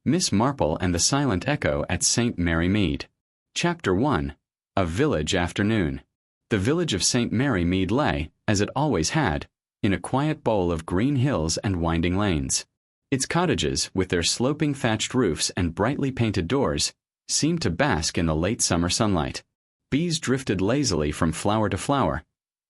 Miss Marple and the Silent Echo at St. Mary Mead. Chapter 1. A Village Afternoon. The village of St. Mary Mead lay, as it always had, in a quiet bowl of green hills and winding lanes. Its cottages, with their sloping thatched roofs and brightly painted doors, seemed to bask in the late summer sunlight. Bees drifted lazily from flower to flower.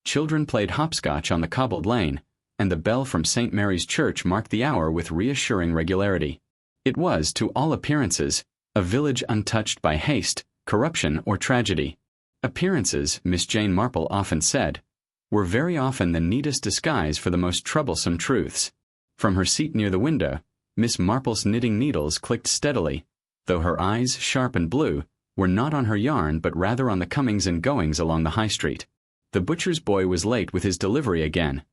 Children played hopscotch on the cobbled lane, and the bell from St. Mary's Church marked the hour with reassuring regularity. It was, to all appearances, a village untouched by haste, corruption, or tragedy. Appearances, Miss Jane Marple often said, were very often the neatest disguise for the most troublesome truths. From her seat near the window, Miss Marple's knitting needles clicked steadily, though her eyes, sharp and blue, were not on her yarn but rather on the comings and goings along the high street. The butcher's boy was late with his delivery again.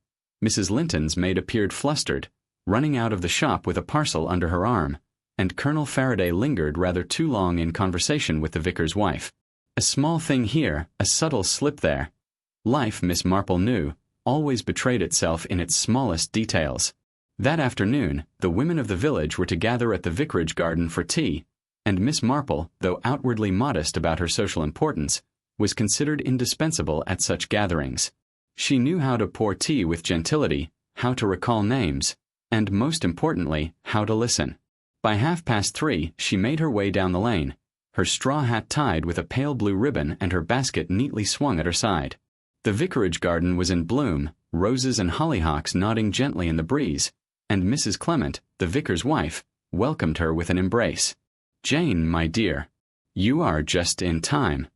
Mrs. Linton's maid appeared flustered, running out of the shop with a parcel under her arm, and Colonel Faraday lingered rather too long in conversation with the vicar's wife. A small thing here, a subtle slip there. Life, Miss Marple knew, always betrayed itself in its smallest details. That afternoon, the women of the village were to gather at the vicarage garden for tea, and Miss Marple, though outwardly modest about her social importance, was considered indispensable at such gatherings. She knew how to pour tea with gentility, how to recall names, and, most importantly, how to listen. By 3:30, she made her way down the lane, her straw hat tied with a pale blue ribbon and her basket neatly swung at her side. The vicarage garden was in bloom, roses and hollyhocks nodding gently in the breeze, and Mrs. Clement, the vicar's wife, welcomed her with an embrace. "Jane, my dear, you are just in time.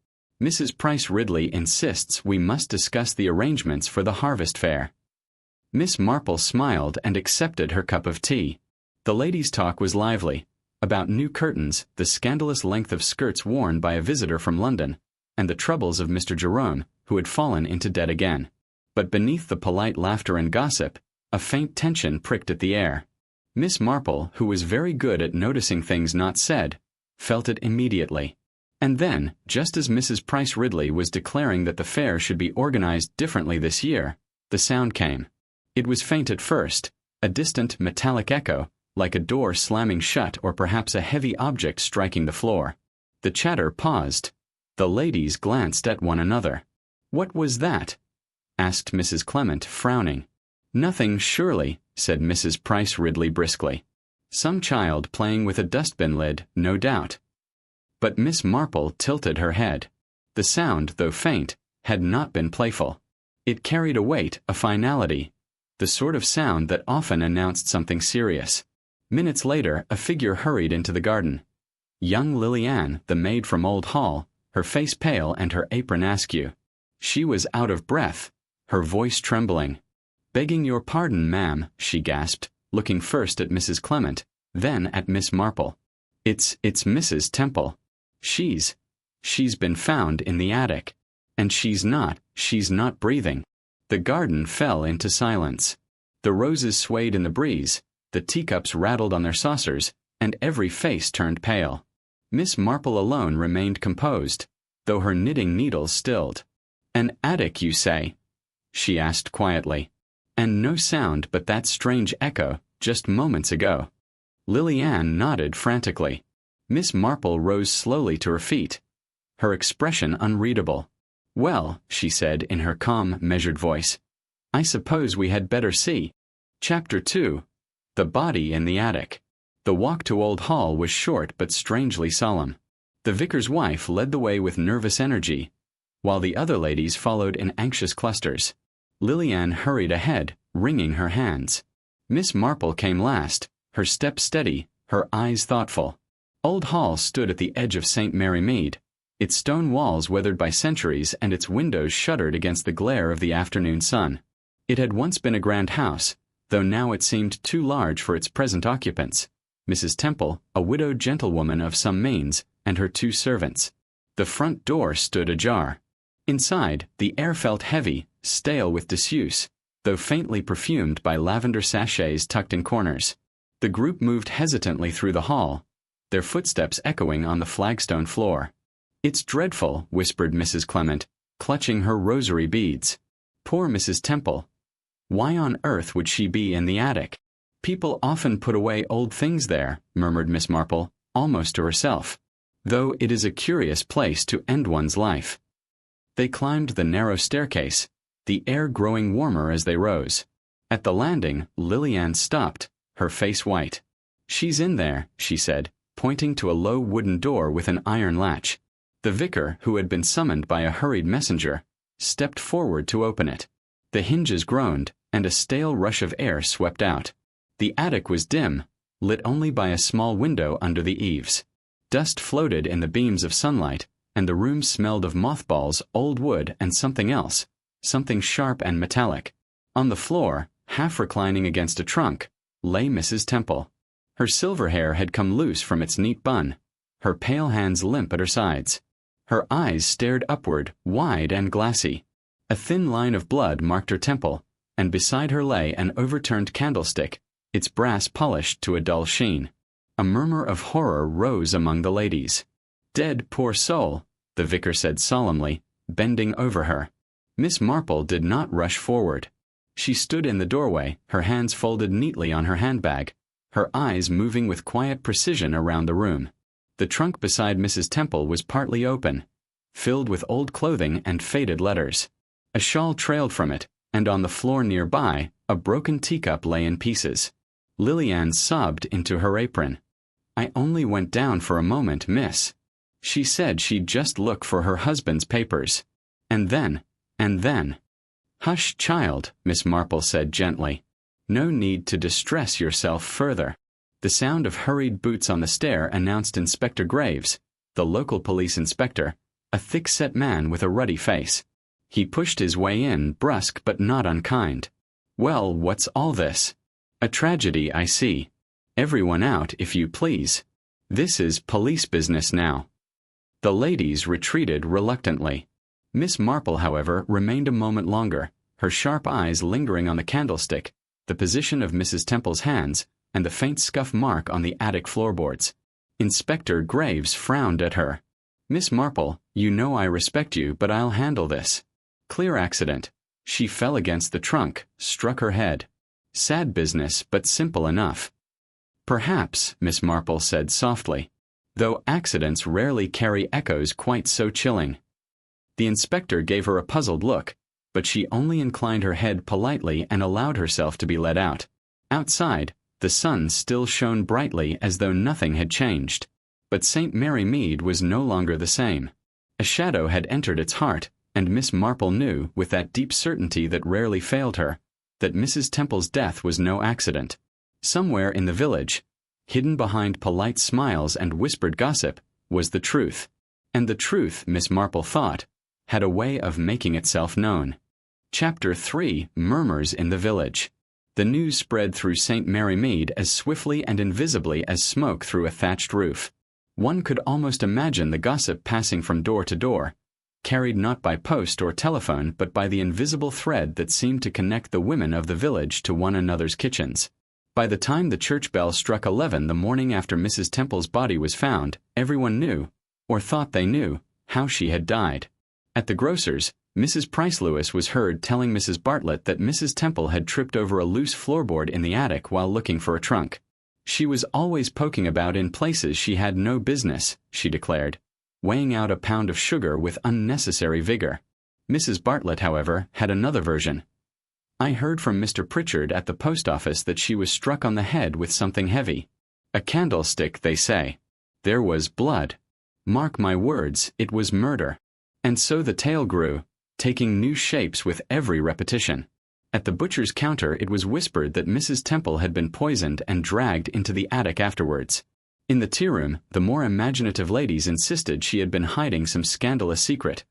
Mrs. Price Ridley insists we must discuss the arrangements for the harvest fair." Miss Marple smiled and accepted her cup of tea. The ladies' talk was lively, about new curtains, the scandalous length of skirts worn by a visitor from London, and the troubles of Mr. Jerome, who had fallen into debt again. But beneath the polite laughter and gossip, a faint tension pricked at the air. Miss Marple, who was very good at noticing things not said, felt it immediately. And then, just as Mrs. Price Ridley was declaring that the fair should be organized differently this year, the sound came. It was faint at first, a distant metallic echo, like a door slamming shut or perhaps a heavy object striking the floor. The chatter paused. The ladies glanced at one another. "What was that?" asked Mrs. Clement, frowning. "Nothing, surely," said Mrs. Price Ridley briskly. "Some child playing with a dustbin lid, no doubt." But Miss Marple tilted her head. The sound, though faint, had not been playful. It carried a weight, a finality, the sort of sound that often announced something serious. Minutes later, a figure hurried into the garden. Young Lily Ann, the maid from Old Hall, her face pale and her apron askew. She was out of breath, her voice trembling. "Begging your pardon, ma'am," she gasped, looking first at Mrs. Clement, then at Miss Marple. It's Mrs. Temple. She's been found in the attic. And she's not breathing." The garden fell into silence. The roses swayed in the breeze, the teacups rattled on their saucers, and every face turned pale. Miss Marple alone remained composed, though her knitting needles stilled. "An attic, you say?" she asked quietly. "And no sound but that strange echo, just moments ago." Lily Ann nodded frantically. Miss Marple rose slowly to her feet, her expression unreadable. "Well," she said in her calm, measured voice, "I suppose we had better see." Chapter 2. The Body in the Attic. The walk to Old Hall was short but strangely solemn. The vicar's wife led the way with nervous energy, while the other ladies followed in anxious clusters. Lily Ann hurried ahead, wringing her hands. Miss Marple came last, her step steady, her eyes thoughtful. Old Hall stood at the edge of St. Mary Mead, its stone walls weathered by centuries and its windows shuttered against the glare of the afternoon sun. It had once been a grand house, though now it seemed too large for its present occupants, Mrs. Temple, a widowed gentlewoman of some means, and her 2 servants. The front door stood ajar. Inside, the air felt heavy, stale with disuse, though faintly perfumed by lavender sachets tucked in corners. The group moved hesitantly through the hall, their footsteps echoing on the flagstone floor. "It's dreadful," whispered Mrs. Clement, clutching her rosary beads. "Poor Mrs. Temple. Why on earth would she be in the attic?" People often put away old things there, murmured Miss Marple, almost to herself, though it is a curious place to end one's life. They climbed the narrow staircase, the air growing warmer as they rose. At the landing, Lillian stopped, her face white. "She's in there," she said, pointing to a low wooden door with an iron latch. The vicar, who had been summoned by a hurried messenger, stepped forward to open it. The hinges groaned, and a stale rush of air swept out. The attic was dim, lit only by a small window under the eaves. Dust floated in the beams of sunlight, and the room smelled of mothballs, old wood, and something else, something sharp and metallic. On the floor, half reclining against a trunk, lay Mrs. Temple. Her silver hair had come loose from its neat bun, her pale hands limp at her sides. Her eyes stared upward, wide and glassy. A thin line of blood marked her temple, and beside her lay an overturned candlestick, its brass polished to a dull sheen. A murmur of horror rose among the ladies. "Dead, poor soul," the vicar said solemnly, bending over her. Miss Marple did not rush forward. She stood in the doorway, her hands folded neatly on her handbag, her eyes moving with quiet precision around the room. The trunk beside Mrs. Temple was partly open, filled with old clothing and faded letters. A shawl trailed from it, and on the floor nearby, a broken teacup lay in pieces. Lillian sobbed into her apron. "I only went down for a moment, miss. She said she'd just look for her husband's papers. And then. "Hush, child," Miss Marple said gently. "No need to distress yourself further." The sound of hurried boots on the stair announced Inspector Graves, the local police inspector, a thick-set man with a ruddy face. He pushed his way in, brusque but not unkind. "Well, what's all this?" "A tragedy, I see. Everyone out, if you please. This is police business now." The ladies retreated reluctantly. Miss Marple, however, remained a moment longer, her sharp eyes lingering on the candlestick, the position of Mrs. Temple's hands, and the faint scuff mark on the attic floorboards. Inspector Graves frowned at her. "Miss Marple, you know I respect you, but I'll handle this. Clear accident. She fell against the trunk, struck her head. Sad business, but simple enough." "Perhaps," Miss Marple said softly, "though accidents rarely carry echoes quite so chilling." The inspector gave her a puzzled look, but she only inclined her head politely and allowed herself to be led out. Outside, the sun still shone brightly as though nothing had changed. But St. Mary Mead was no longer the same. A shadow had entered its heart, and Miss Marple knew, with that deep certainty that rarely failed her, that Mrs. Temple's death was no accident. Somewhere in the village, hidden behind polite smiles and whispered gossip, was the truth. And the truth, Miss Marple thought, had a way of making itself known. Chapter 3: Murmurs in the Village. The news spread through St. Mary Mead as swiftly and invisibly as smoke through a thatched roof. One could almost imagine the gossip passing from door to door, carried not by post or telephone but by the invisible thread that seemed to connect the women of the village to one another's kitchens. By the time the church bell struck 11 the morning after Mrs. Temple's body was found, everyone knew, or thought they knew, how she had died. At the grocer's, Mrs. Price Lewis was heard telling Mrs. Bartlett that Mrs. Temple had tripped over a loose floorboard in the attic while looking for a trunk. She was always poking about in places she had no business, she declared, weighing out a pound of sugar with unnecessary vigor. Mrs. Bartlett, however, had another version. "I heard from Mr. Pritchard at the post office that she was struck on the head with something heavy. A candlestick, they say. There was blood. Mark my words, it was murder." And so the tale grew, taking new shapes with every repetition. At the butcher's counter it was whispered that Mrs. Temple had been poisoned and dragged into the attic afterwards. In the tea-room, the more imaginative ladies insisted she had been hiding some scandalous secret,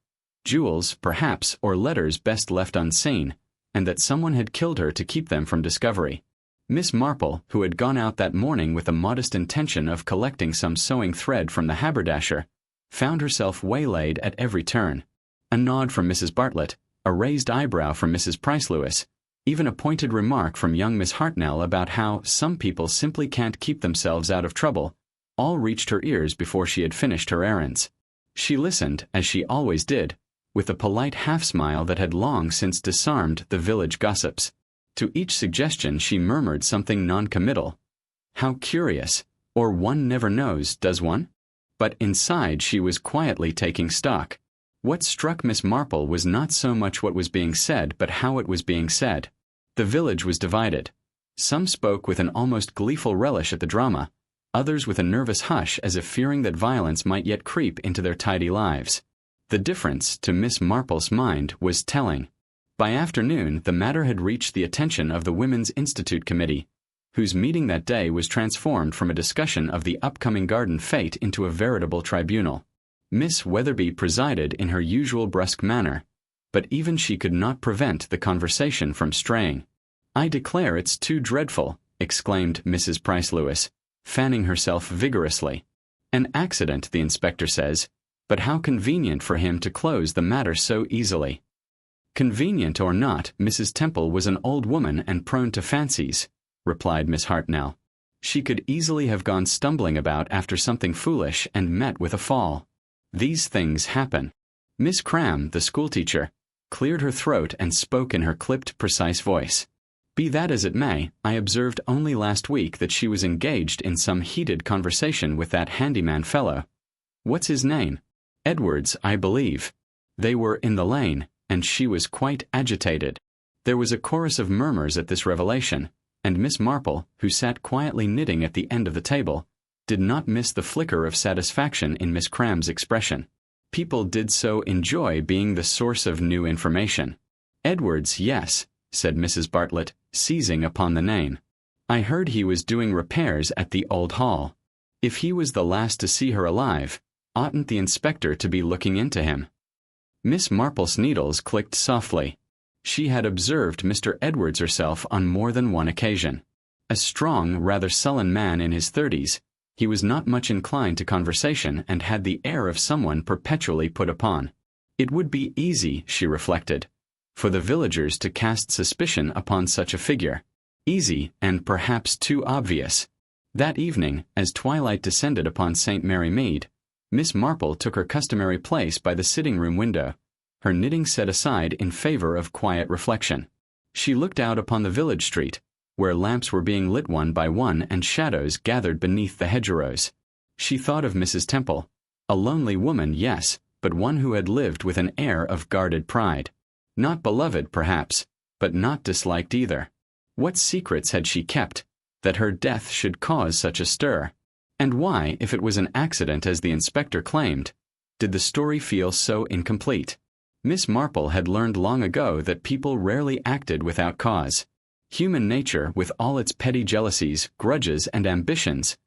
jewels, perhaps, or letters best left unseen, and that someone had killed her to keep them from discovery. Miss Marple, who had gone out that morning with a modest intention of collecting some sewing thread from the haberdasher, found herself waylaid at every turn. A nod from Mrs. Bartlett, a raised eyebrow from Mrs. Price Lewis, even a pointed remark from young Miss Hartnell about how some people simply can't keep themselves out of trouble, all reached her ears before she had finished her errands. She listened, as she always did, with a polite half-smile that had long since disarmed the village gossips. To each suggestion she murmured something non-committal. How curious, or one never knows, does one? But inside she was quietly taking stock. What struck Miss Marple was not so much what was being said, but how it was being said. The village was divided. Some spoke with an almost gleeful relish at the drama, others with a nervous hush as if fearing that violence might yet creep into their tidy lives. The difference, to Miss Marple's mind, was telling. By afternoon, the matter had reached the attention of the Women's Institute Committee, whose meeting that day was transformed from a discussion of the upcoming garden fete into a veritable tribunal. Miss Weatherby presided in her usual brusque manner, but even she could not prevent the conversation from straying. "I declare it's too dreadful," exclaimed Mrs. Price-Lewis, fanning herself vigorously. "An accident, the inspector says, but how convenient for him to close the matter so easily." "Convenient or not, Mrs. Temple was an old woman and prone to fancies," replied Miss Hartnell. "She could easily have gone stumbling about after something foolish and met with a fall. These things happen." Miss Cram, the schoolteacher, cleared her throat and spoke in her clipped, precise voice. "Be that as it may, I observed only last week that she was engaged in some heated conversation with that handyman fellow. What's his name? Edwards, I believe. They were in the lane, and she was quite agitated." There was a chorus of murmurs at this revelation, and Miss Marple, who sat quietly knitting at the end of the table, did not miss the flicker of satisfaction in Miss Cram's expression. People did so enjoy being the source of new information. "Edwards, yes," said Mrs. Bartlett, seizing upon the name. "I heard he was doing repairs at the old hall. If he was the last to see her alive, oughtn't the inspector to be looking into him?" Miss Marple's needles clicked softly. She had observed Mr. Edwards herself on more than one occasion. A strong, rather sullen man in his 30s, he was not much inclined to conversation and had the air of someone perpetually put upon. It would be easy, she reflected, for the villagers to cast suspicion upon such a figure. Easy, and perhaps too obvious. That evening, as twilight descended upon St. Mary Mead, Miss Marple took her customary place by the sitting-room window, her knitting set aside in favor of quiet reflection. She looked out upon the village street, where lamps were being lit one by one and shadows gathered beneath the hedgerows. She thought of Mrs. Temple, a lonely woman, yes, but one who had lived with an air of guarded pride. Not beloved, perhaps, but not disliked either. What secrets had she kept, that her death should cause such a stir? And why, if it was an accident as the inspector claimed, did the story feel so incomplete? Miss Marple had learned long ago that people rarely acted without cause. Human nature, with all its petty jealousies, grudges, and ambitions,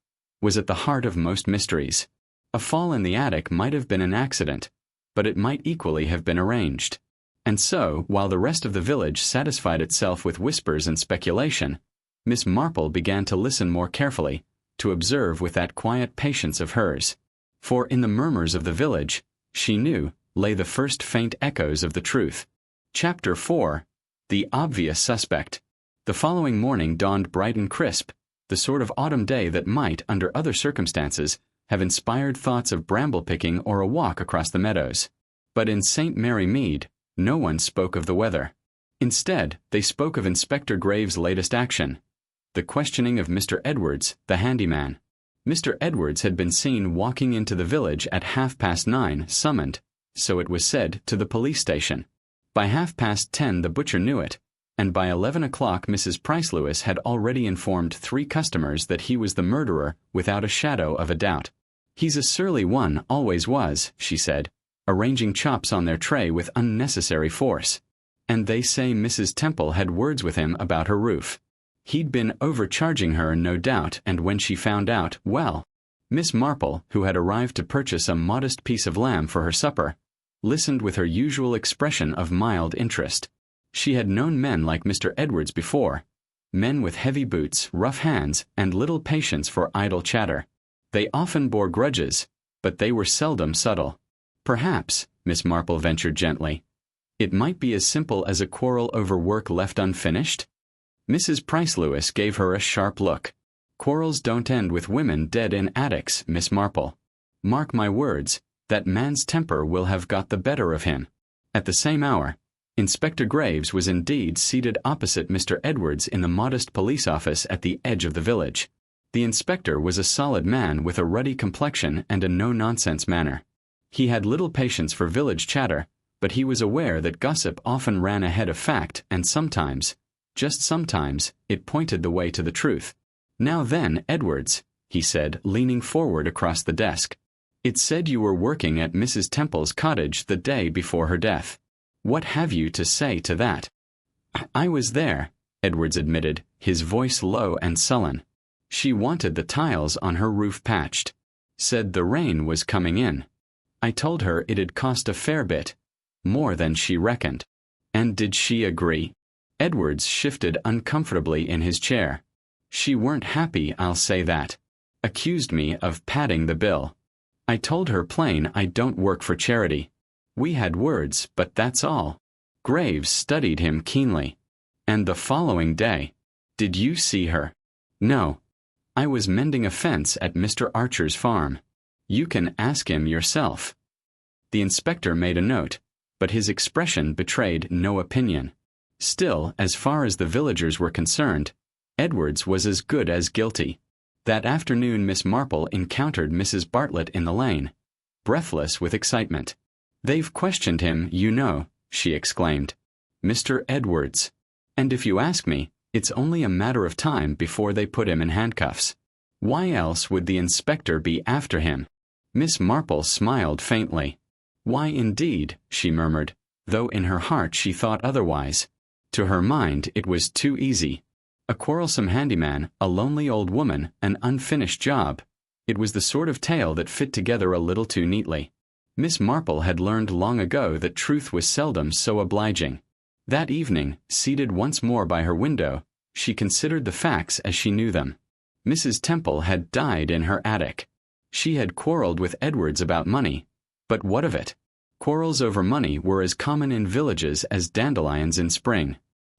was at the heart of most mysteries. A fall in the attic might have been an accident, but it might equally have been arranged. And so, while the rest of the village satisfied itself with whispers and speculation, Miss Marple began to listen more carefully, to observe with that quiet patience of hers. For in the murmurs of the village, she knew, lay the first faint echoes of the truth. Chapter 4. The Obvious Suspect. The following morning dawned bright and crisp, the sort of autumn day that might, under other circumstances, have inspired thoughts of bramble-picking or a walk across the meadows. But in St. Mary Mead, no one spoke of the weather. Instead, they spoke of Inspector Graves' latest action, the questioning of Mr. Edwards, the handyman. Mr. Edwards had been seen walking into the village at 9:30, summoned, so it was said, to the police station. By 10:30 the butcher knew it, and by 11 o'clock Mrs. Price-Lewis had already informed 3 customers that he was the murderer without a shadow of a doubt. "He's a surly one, always was," she said, arranging chops on their tray with unnecessary force. "And they say Mrs. Temple had words with him about her roof. He'd been overcharging her, no doubt, and when she found out, well." Miss Marple, who had arrived to purchase a modest piece of lamb for her supper, listened with her usual expression of mild interest. She had known men like Mr. Edwards before, men with heavy boots, rough hands, and little patience for idle chatter. They often bore grudges, but they were seldom subtle. "Perhaps," Miss Marple ventured gently, "it might be as simple as a quarrel over work left unfinished?" Mrs. Price-Lewis gave her a sharp look. "Quarrels don't end with women dead in attics, Miss Marple. Mark my words, that man's temper will have got the better of him." At the same hour, Inspector Graves was indeed seated opposite Mr. Edwards in the modest police office at the edge of the village. The inspector was a solid man with a ruddy complexion and a no-nonsense manner. He had little patience for village chatter, but he was aware that gossip often ran ahead of fact, and sometimes, just sometimes, it pointed the way to the truth. "Now then, Edwards," he said, leaning forward across the desk. "It said you were working at Mrs. Temple's cottage the day before her death. What have you to say to that?" "I was there," Edwards admitted, his voice low and sullen. "She wanted the tiles on her roof patched. Said the rain was coming in. I told her it'd cost a fair bit, more than she reckoned." "And did she agree?" Edwards shifted uncomfortably in his chair. "She weren't happy, I'll say that. Accused me of padding the bill. I told her plain I don't work for charity. We had words, but that's all." Graves studied him keenly. "And the following day, did you see her?" "No. I was mending a fence at Mr. Archer's farm. You can ask him yourself." The inspector made a note, but his expression betrayed no opinion. Still, as far as the villagers were concerned, Edwards was as good as guilty. That afternoon Miss Marple encountered Mrs. Bartlett in the lane, breathless with excitement. "They've questioned him, you know," she exclaimed. "Mr. Edwards. And if you ask me, it's only a matter of time before they put him in handcuffs. Why else would the inspector be after him?" Miss Marple smiled faintly. "Why indeed," she murmured, though in her heart she thought otherwise. To her mind it was too easy. A quarrelsome handyman, a lonely old woman, an unfinished job. It was the sort of tale that fit together a little too neatly. Miss Marple had learned long ago that truth was seldom so obliging. That evening, seated once more by her window, she considered the facts as she knew them. Mrs. Temple had died in her attic. She had quarreled with Edwards about money. But what of it? Quarrels over money were as common in villages as dandelions in spring.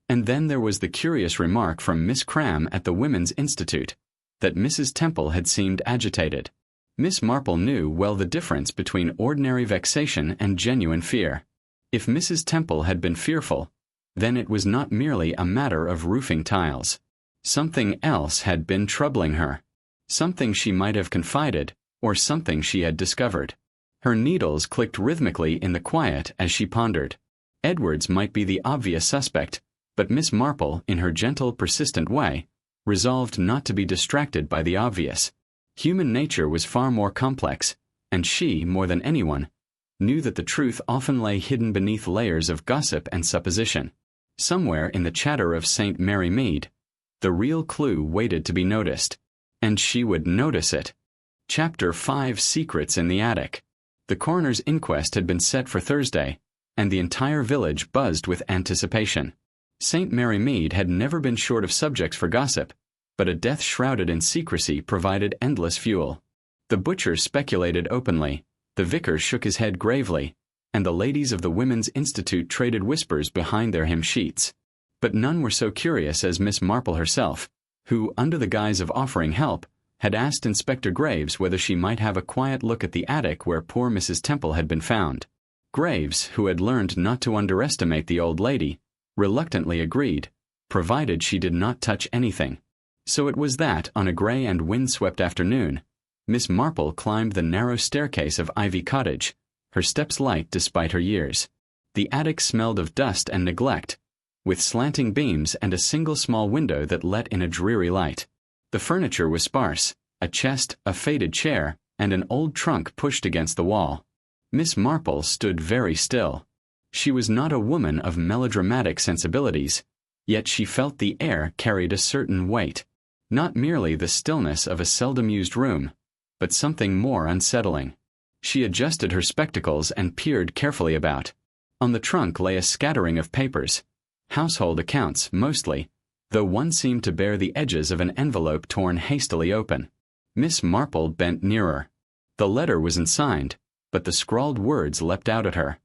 And then there was the curious remark from Miss Cram at the Women's Institute, that Mrs. Temple had seemed agitated. Miss Marple knew well the difference between ordinary vexation and genuine fear. If Mrs. Temple had been fearful, then it was not merely a matter of roofing tiles. Something else had been troubling her. Something she might have confided, or something she had discovered. Her needles clicked rhythmically in the quiet as she pondered. Edwards might be the obvious suspect, but Miss Marple, in her gentle, persistent way, resolved not to be distracted by the obvious. Human nature was far more complex, and she, more than anyone, knew that the truth often lay hidden beneath layers of gossip and supposition. Somewhere in the chatter of St. Mary Mead, the real clue waited to be noticed. And she would notice it. Chapter 5: Secrets in the Attic. The coroner's inquest had been set for Thursday, and the entire village buzzed with anticipation. St. Mary Mead had never been short of subjects for gossip, but a death shrouded in secrecy provided endless fuel. The butcher speculated openly, the vicar shook his head gravely, and the ladies of the Women's Institute traded whispers behind their hymn sheets. But none were so curious as Miss Marple herself, who, under the guise of offering help, had asked Inspector Graves whether she might have a quiet look at the attic where poor Mrs. Temple had been found. Graves, who had learned not to underestimate the old lady, reluctantly agreed, provided she did not touch anything. So it was that, on a gray and wind-swept afternoon, Miss Marple climbed the narrow staircase of Ivy Cottage, her steps light despite her years. The attic smelled of dust and neglect, with slanting beams and a single small window that let in a dreary light. The furniture was sparse, a chest, a faded chair, and an old trunk pushed against the wall. Miss Marple stood very still. She was not a woman of melodramatic sensibilities, yet she felt the air carried a certain weight. Not merely the stillness of a seldom used room, but something more unsettling. She adjusted her spectacles and peered carefully about. On the trunk lay a scattering of papers, household accounts mostly, though one seemed to bear the edges of an envelope torn hastily open. Miss Marple bent nearer. The letter was unsigned, but the scrawled words leapt out at her.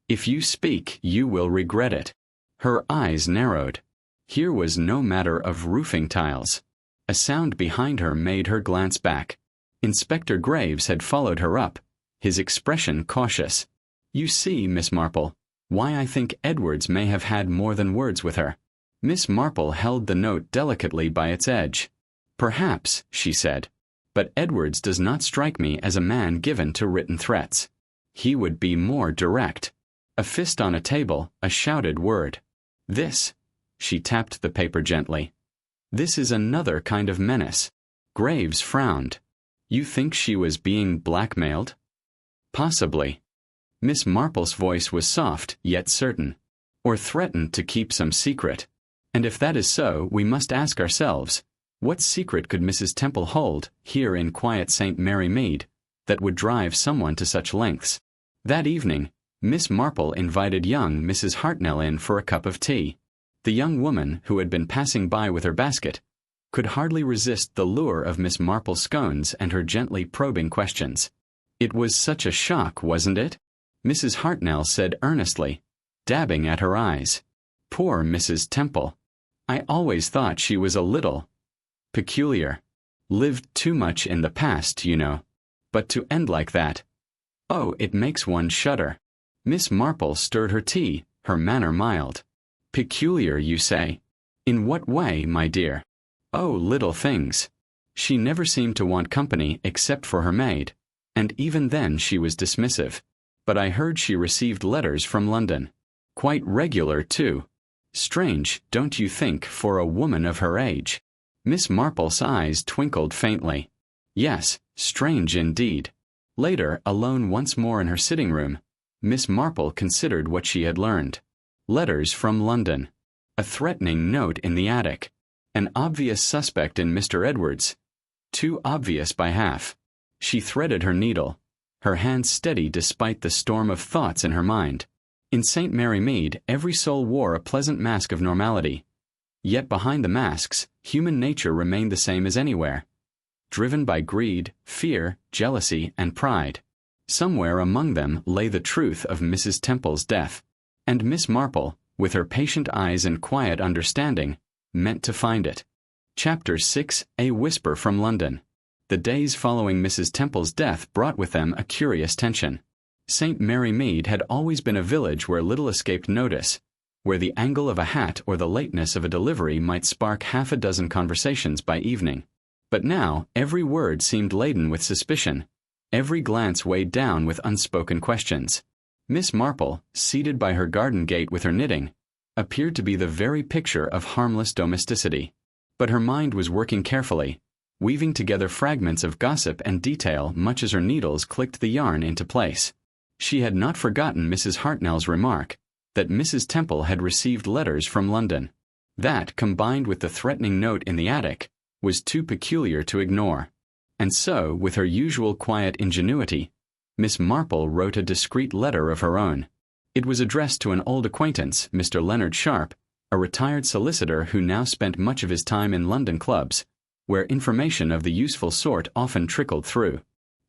"If you speak, you will regret it." Her eyes narrowed. Here was no matter of roofing tiles. A sound behind her made her glance back. Inspector Graves had followed her up, his expression cautious. "You see, Miss Marple, Why I think Edwards may have had more than words with her. Miss Marple held the note delicately by its edge. Perhaps, she said, but Edwards does not strike me as a man given to written threats. He would be more direct. A fist on a table, a shouted word. This, she tapped the paper gently. This is another kind of menace. Graves frowned. You think she was being blackmailed? Possibly. Miss Marple's voice was soft yet certain. Or threatened to keep some secret. And if that is so, we must ask ourselves, what secret could Mrs. Temple hold, here in quiet St. Mary Mead, that would drive someone to such lengths? That evening, Miss Marple invited young Mrs. Hartnell in for a cup of tea. The young woman, who had been passing by with her basket, could hardly resist the lure of Miss Marple's scones and her gently probing questions. It was such a shock, wasn't it? Mrs. Hartnell said earnestly, dabbing at her eyes. Poor Mrs. Temple. I always thought she was a little peculiar. Lived too much in the past, you know. But to end like that. Oh, it makes one shudder. Miss Marple stirred her tea, her manner mild. Peculiar, you say? In what way, my dear? Oh, little things. She never seemed to want company except for her maid, and even then she was dismissive. But I heard she received letters from London. Quite regular, too. Strange, don't you think, for a woman of her age? Miss Marple's eyes twinkled faintly. Yes, strange indeed. Later, alone once more in her sitting room, Miss Marple considered what she had learned. Letters from London. A threatening note in the attic. An obvious suspect in Mr. Edwards. Too obvious by half. She threaded her needle, her hand steady despite the storm of thoughts in her mind. In St. Mary Mead, every soul wore a pleasant mask of normality. Yet behind the masks, human nature remained the same as anywhere. Driven by greed, fear, jealousy, and pride. Somewhere among them lay the truth of Mrs. Temple's death. And Miss Marple, with her patient eyes and quiet understanding, meant to find it. Chapter 6: A Whisper from London. The days following Mrs. Temple's death brought with them a curious tension. St. Mary Mead had always been a village where little escaped notice, where the angle of a hat or the lateness of a delivery might spark half a dozen conversations by evening. But now every word seemed laden with suspicion, every glance weighed down with unspoken questions. Miss Marple, seated by her garden gate with her knitting, appeared to be the very picture of harmless domesticity. But her mind was working carefully, weaving together fragments of gossip and detail much as her needles clicked the yarn into place. She had not forgotten Mrs. Hartnell's remark that Mrs. Temple had received letters from London. That, combined with the threatening note in the attic, was too peculiar to ignore. And so, with her usual quiet ingenuity, Miss Marple wrote a discreet letter of her own. It was addressed to an old acquaintance, Mr. Leonard Sharp, a retired solicitor who now spent much of his time in London clubs, where information of the useful sort often trickled through.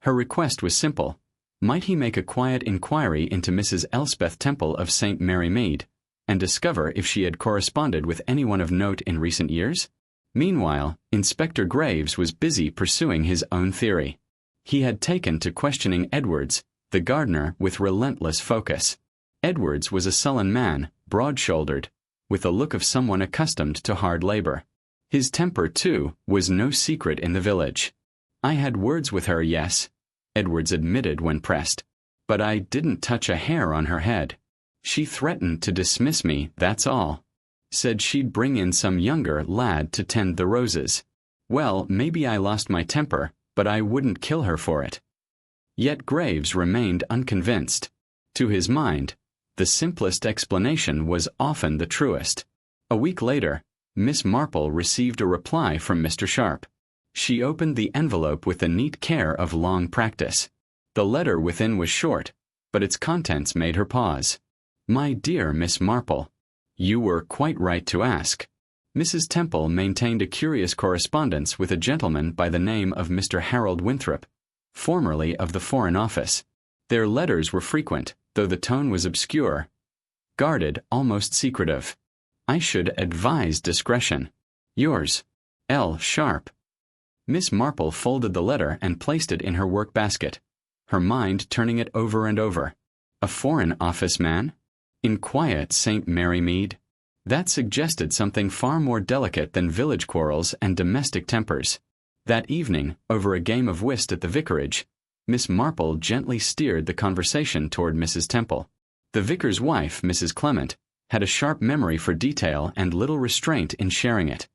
Her request was simple. Might he make a quiet inquiry into Mrs. Elspeth Temple of St. Mary Mead, and discover if she had corresponded with anyone of note in recent years? Meanwhile, Inspector Graves was busy pursuing his own theory. He had taken to questioning Edwards, the gardener, with relentless focus. Edwards was a sullen man, broad-shouldered, with the look of someone accustomed to hard labor. His temper, too, was no secret in the village. I had words with her, yes, Edwards admitted when pressed, but I didn't touch a hair on her head. She threatened to dismiss me, that's all. Said she'd bring in some younger lad to tend the roses. Well, maybe I lost my temper, but I wouldn't kill her for it. Yet Graves remained unconvinced. To his mind, the simplest explanation was often the truest. A week later, Miss Marple received a reply from Mr. Sharp. She opened the envelope with the neat care of long practice. The letter within was short, but its contents made her pause. My dear Miss Marple, you were quite right to ask. Mrs. Temple maintained a curious correspondence with a gentleman by the name of Mr. Harold Winthrop, formerly of the Foreign Office. Their letters were frequent, though the tone was obscure, guarded, almost secretive. I should advise discretion. Yours, L. Sharp. Miss Marple folded the letter and placed it in her work basket, her mind turning it over and over. A Foreign Office man? In quiet St. Mary Mead? That suggested something far more delicate than village quarrels and domestic tempers. That evening, over a game of whist at the vicarage, Miss Marple gently steered the conversation toward Mrs. Temple. The vicar's wife, Mrs. Clement, had a sharp memory for detail and little restraint in sharing it.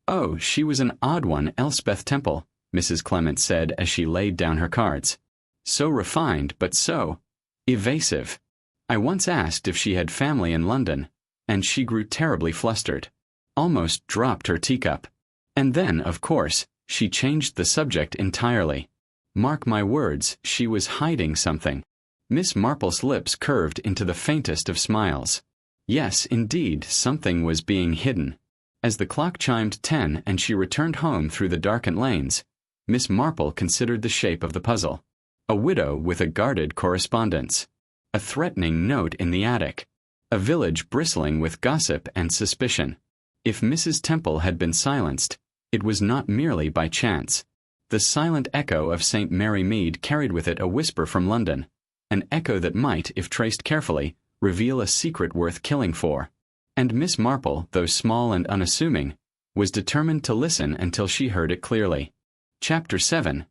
"Oh, she was an odd one, Elspeth Temple," Mrs. Clement said as she laid down her cards. "So refined, but so evasive. I once asked if she had family in London, and she grew terribly flustered. Almost dropped her teacup. And then, of course, she changed the subject entirely. Mark my words, she was hiding something." Miss Marple's lips curved into the faintest of smiles. Yes, indeed, something was being hidden. As the clock chimed 10 and she returned home through the darkened lanes, Miss Marple considered the shape of the puzzle. A widow with a guarded correspondence. A threatening note in the attic. A village bristling with gossip and suspicion. If Mrs. Temple had been silenced, it was not merely by chance. The silent echo of St. Mary Mead carried with it a whisper from London, an echo that might, if traced carefully, reveal a secret worth killing for. And Miss Marple, though small and unassuming, was determined to listen until she heard it clearly. Chapter 7.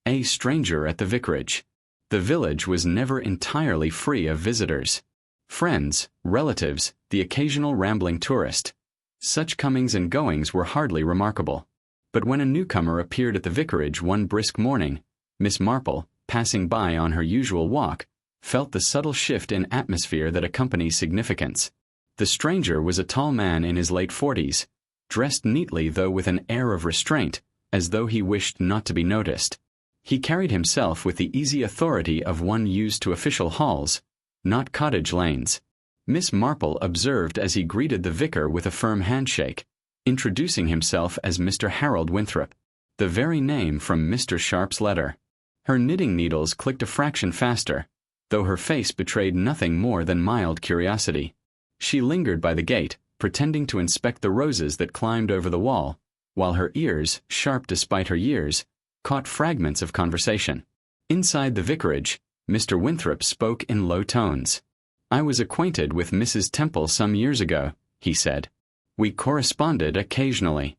A stranger at the vicarage. The village was never entirely free of visitors. Friends, relatives, the occasional rambling tourist. Such comings and goings were hardly remarkable. But when a newcomer appeared at the vicarage one brisk morning, Miss Marple, passing by on her usual walk, felt the subtle shift in atmosphere that accompanies significance. The stranger was a tall man in his late 40s, dressed neatly though with an air of restraint, as though he wished not to be noticed. He carried himself with the easy authority of one used to official halls, not cottage lanes. Miss Marple observed as he greeted the vicar with a firm handshake, introducing himself as Mr. Harold Winthrop, the very name from Mr. Sharp's letter. Her knitting needles clicked a fraction faster, though her face betrayed nothing more than mild curiosity. She lingered by the gate, pretending to inspect the roses that climbed over the wall, while her ears, sharp despite her years, caught fragments of conversation. Inside the vicarage, Mr. Winthrop spoke in low tones. "I was acquainted with Mrs. Temple some years ago," he said. "We corresponded occasionally.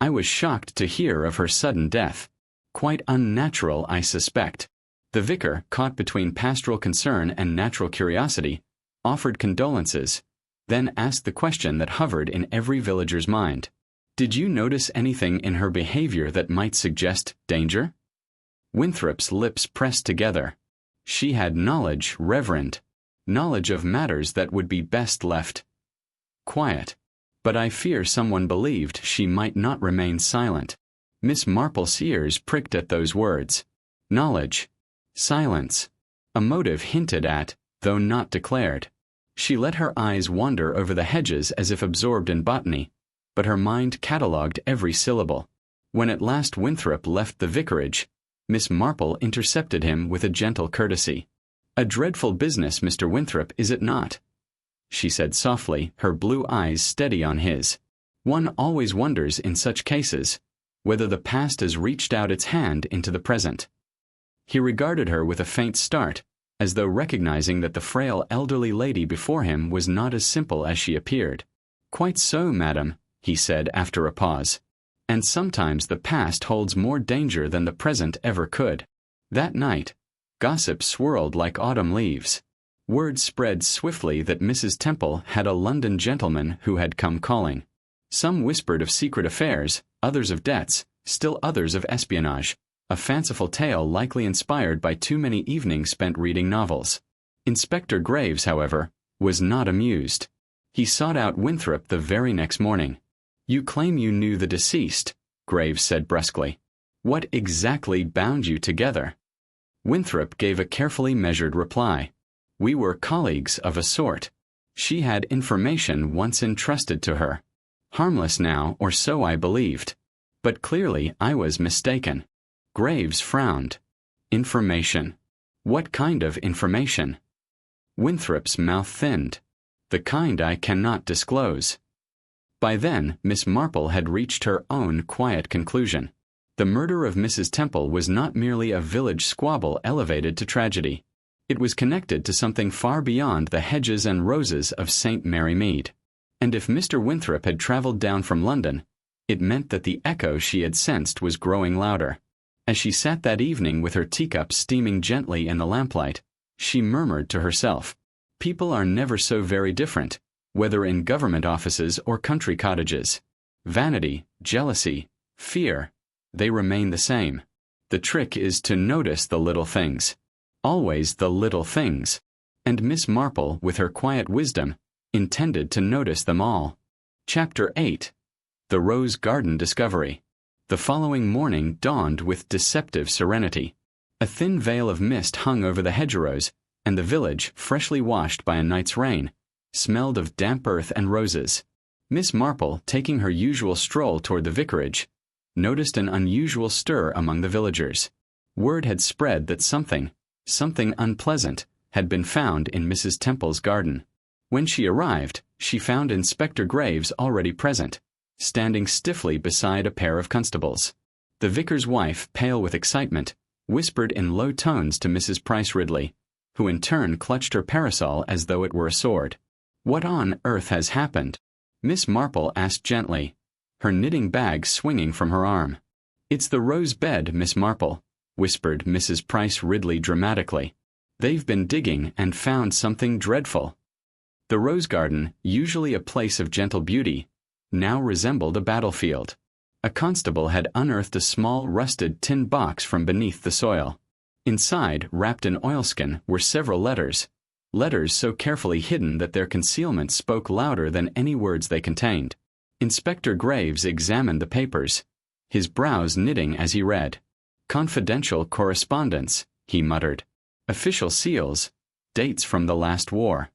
I was shocked to hear of her sudden death. Quite unnatural, I suspect." The vicar, caught between pastoral concern and natural curiosity, offered condolences, then asked the question that hovered in every villager's mind. "Did you notice anything in her behavior that might suggest danger?" Winthrop's lips pressed together. She had knowledge, reverend, knowledge of matters that would be best left quiet. But I fear someone believed she might not remain silent. Miss Marple's ears pricked at those words. Knowledge. Silence. A motive hinted at, though not declared. She let her eyes wander over the hedges as if absorbed in botany, but her mind catalogued every syllable. When at last Winthrop left the vicarage, Miss Marple intercepted him with a gentle courtesy. "A dreadful business, Mr. Winthrop, is it not?" she said softly, her blue eyes steady on his. "One always wonders in such cases whether the past has reached out its hand into the present." He regarded her with a faint start, as though recognizing that the frail elderly lady before him was not as simple as she appeared. "Quite so, madam," he said after a pause. "And sometimes the past holds more danger than the present ever could." That night, gossip swirled like autumn leaves. Word spread swiftly that Mrs. Temple had a London gentleman who had come calling. Some whispered of secret affairs, others of debts, still others of espionage, a fanciful tale likely inspired by too many evenings spent reading novels. Inspector Graves, however, was not amused. He sought out Winthrop the very next morning. "You claim you knew the deceased," Graves said brusquely. "What exactly bound you together?" Winthrop gave a carefully measured reply. "We were colleagues of a sort. She had information once entrusted to her. Harmless now, or so I believed. But clearly I was mistaken." Graves frowned. "Information? What kind of information?" Winthrop's mouth thinned. "The kind I cannot disclose." By then, Miss Marple had reached her own quiet conclusion. The murder of Mrs. Temple was not merely a village squabble elevated to tragedy. It was connected to something far beyond the hedges and roses of St. Mary Mead. And if Mr. Winthrop had travelled down from London, it meant that the echo she had sensed was growing louder. As she sat that evening with her teacup steaming gently in the lamplight, she murmured to herself, "People are never so very different, whether in government offices or country cottages. Vanity, jealousy, fear, they remain the same. The trick is to notice the little things. Always the little things." And Miss Marple, with her quiet wisdom, intended to notice them all. Chapter 8. The Rose Garden Discovery. The following morning dawned with deceptive serenity. A thin veil of mist hung over the hedgerows, and the village, freshly washed by a night's rain, smelled of damp earth and roses. Miss Marple, taking her usual stroll toward the vicarage, noticed an unusual stir among the villagers. Word had spread that something unpleasant, had been found in Mrs. Temple's garden. When she arrived, she found Inspector Graves already present, standing stiffly beside a pair of constables. The vicar's wife, pale with excitement, whispered in low tones to Mrs. Price Ridley, who in turn clutched her parasol as though it were a sword. "What on earth has happened?" Miss Marple asked gently, her knitting bag swinging from her arm. "It's the rose bed, Miss Marple," whispered Mrs. Price Ridley dramatically. "They've been digging and found something dreadful." The rose garden, usually a place of gentle beauty, now resembled a battlefield. A constable had unearthed a small rusted tin box from beneath the soil. Inside, wrapped in oilskin, were several letters so carefully hidden that their concealment spoke louder than any words they contained. Inspector Graves examined the papers, his brows knitting as he read. "Confidential correspondence," he muttered. "Official seals, dates from the last war."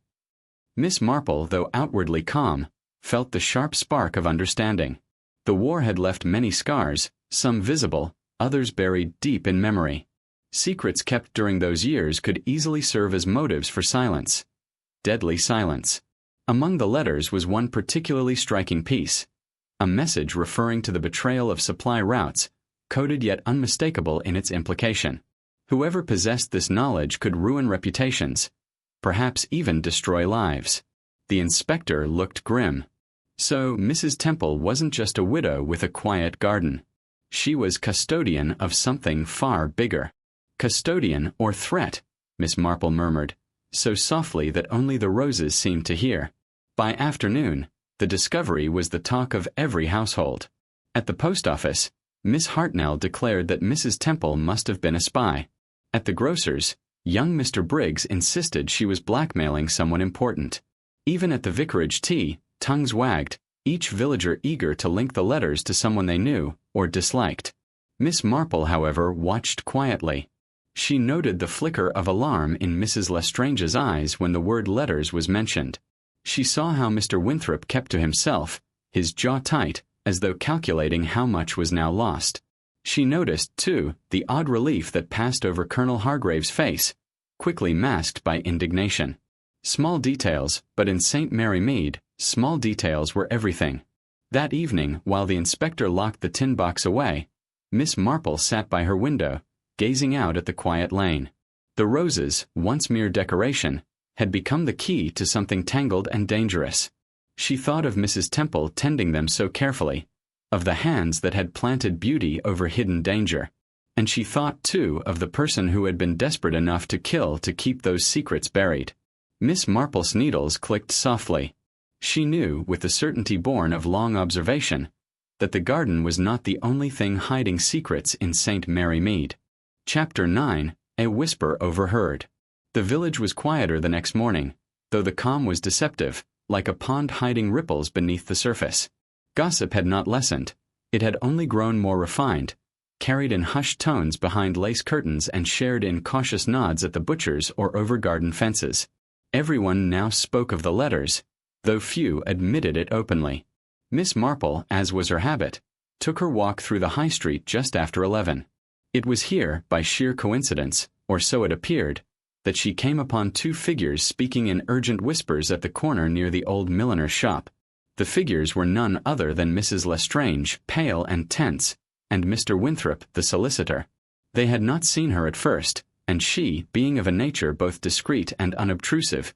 Miss Marple, though outwardly calm, felt the sharp spark of understanding. The war had left many scars, some visible, others buried deep in memory. Secrets kept during those years could easily serve as motives for silence. Deadly silence. Among the letters was one particularly striking piece, a message referring to the betrayal of supply routes, coded yet unmistakable in its implication. Whoever possessed this knowledge could ruin reputations, perhaps even destroy lives. The inspector looked grim. So Mrs. Temple wasn't just a widow with a quiet garden. She was custodian of something far bigger. "Custodian or threat," Miss Marple murmured, so softly that only the roses seemed to hear. By afternoon, the discovery was the talk of every household. At the post office, Miss Hartnell declared that Mrs. Temple must have been a spy. At the grocer's, young Mr. Briggs insisted she was blackmailing someone important. Even at the vicarage tea, tongues wagged, each villager eager to link the letters to someone they knew or disliked. Miss Marple, however, watched quietly. She noted the flicker of alarm in Mrs. Lestrange's eyes when the word letters was mentioned. She saw how Mr. Winthrop kept to himself, his jaw tight, as though calculating how much was now lost. She noticed, too, the odd relief that passed over Colonel Hargrave's face, quickly masked by indignation. Small details, but in St. Mary Mead, small details were everything. That evening, while the inspector locked the tin box away, Miss Marple sat by her window, gazing out at the quiet lane. The roses, once mere decoration, had become the key to something tangled and dangerous. She thought of Mrs. Temple tending them so carefully, of the hands that had planted beauty over hidden danger. And she thought, too, of the person who had been desperate enough to kill to keep those secrets buried. Miss Marple's needles clicked softly. She knew, with the certainty born of long observation, that the garden was not the only thing hiding secrets in St. Mary Mead. Chapter 9. A Whisper Overheard. The village was quieter the next morning, though the calm was deceptive, like a pond hiding ripples beneath the surface. Gossip had not lessened. It had only grown more refined, carried in hushed tones behind lace curtains and shared in cautious nods at the butchers or over garden fences. Everyone now spoke of the letters, though few admitted it openly. Miss Marple, as was her habit, took her walk through the high street just after 11. It was here, by sheer coincidence, or so it appeared, that she came upon two figures speaking in urgent whispers at the corner near the old milliner's shop. The figures were none other than Mrs. Lestrange, pale and tense, and Mr. Winthrop, the solicitor. They had not seen her at first, and she, being of a nature both discreet and unobtrusive,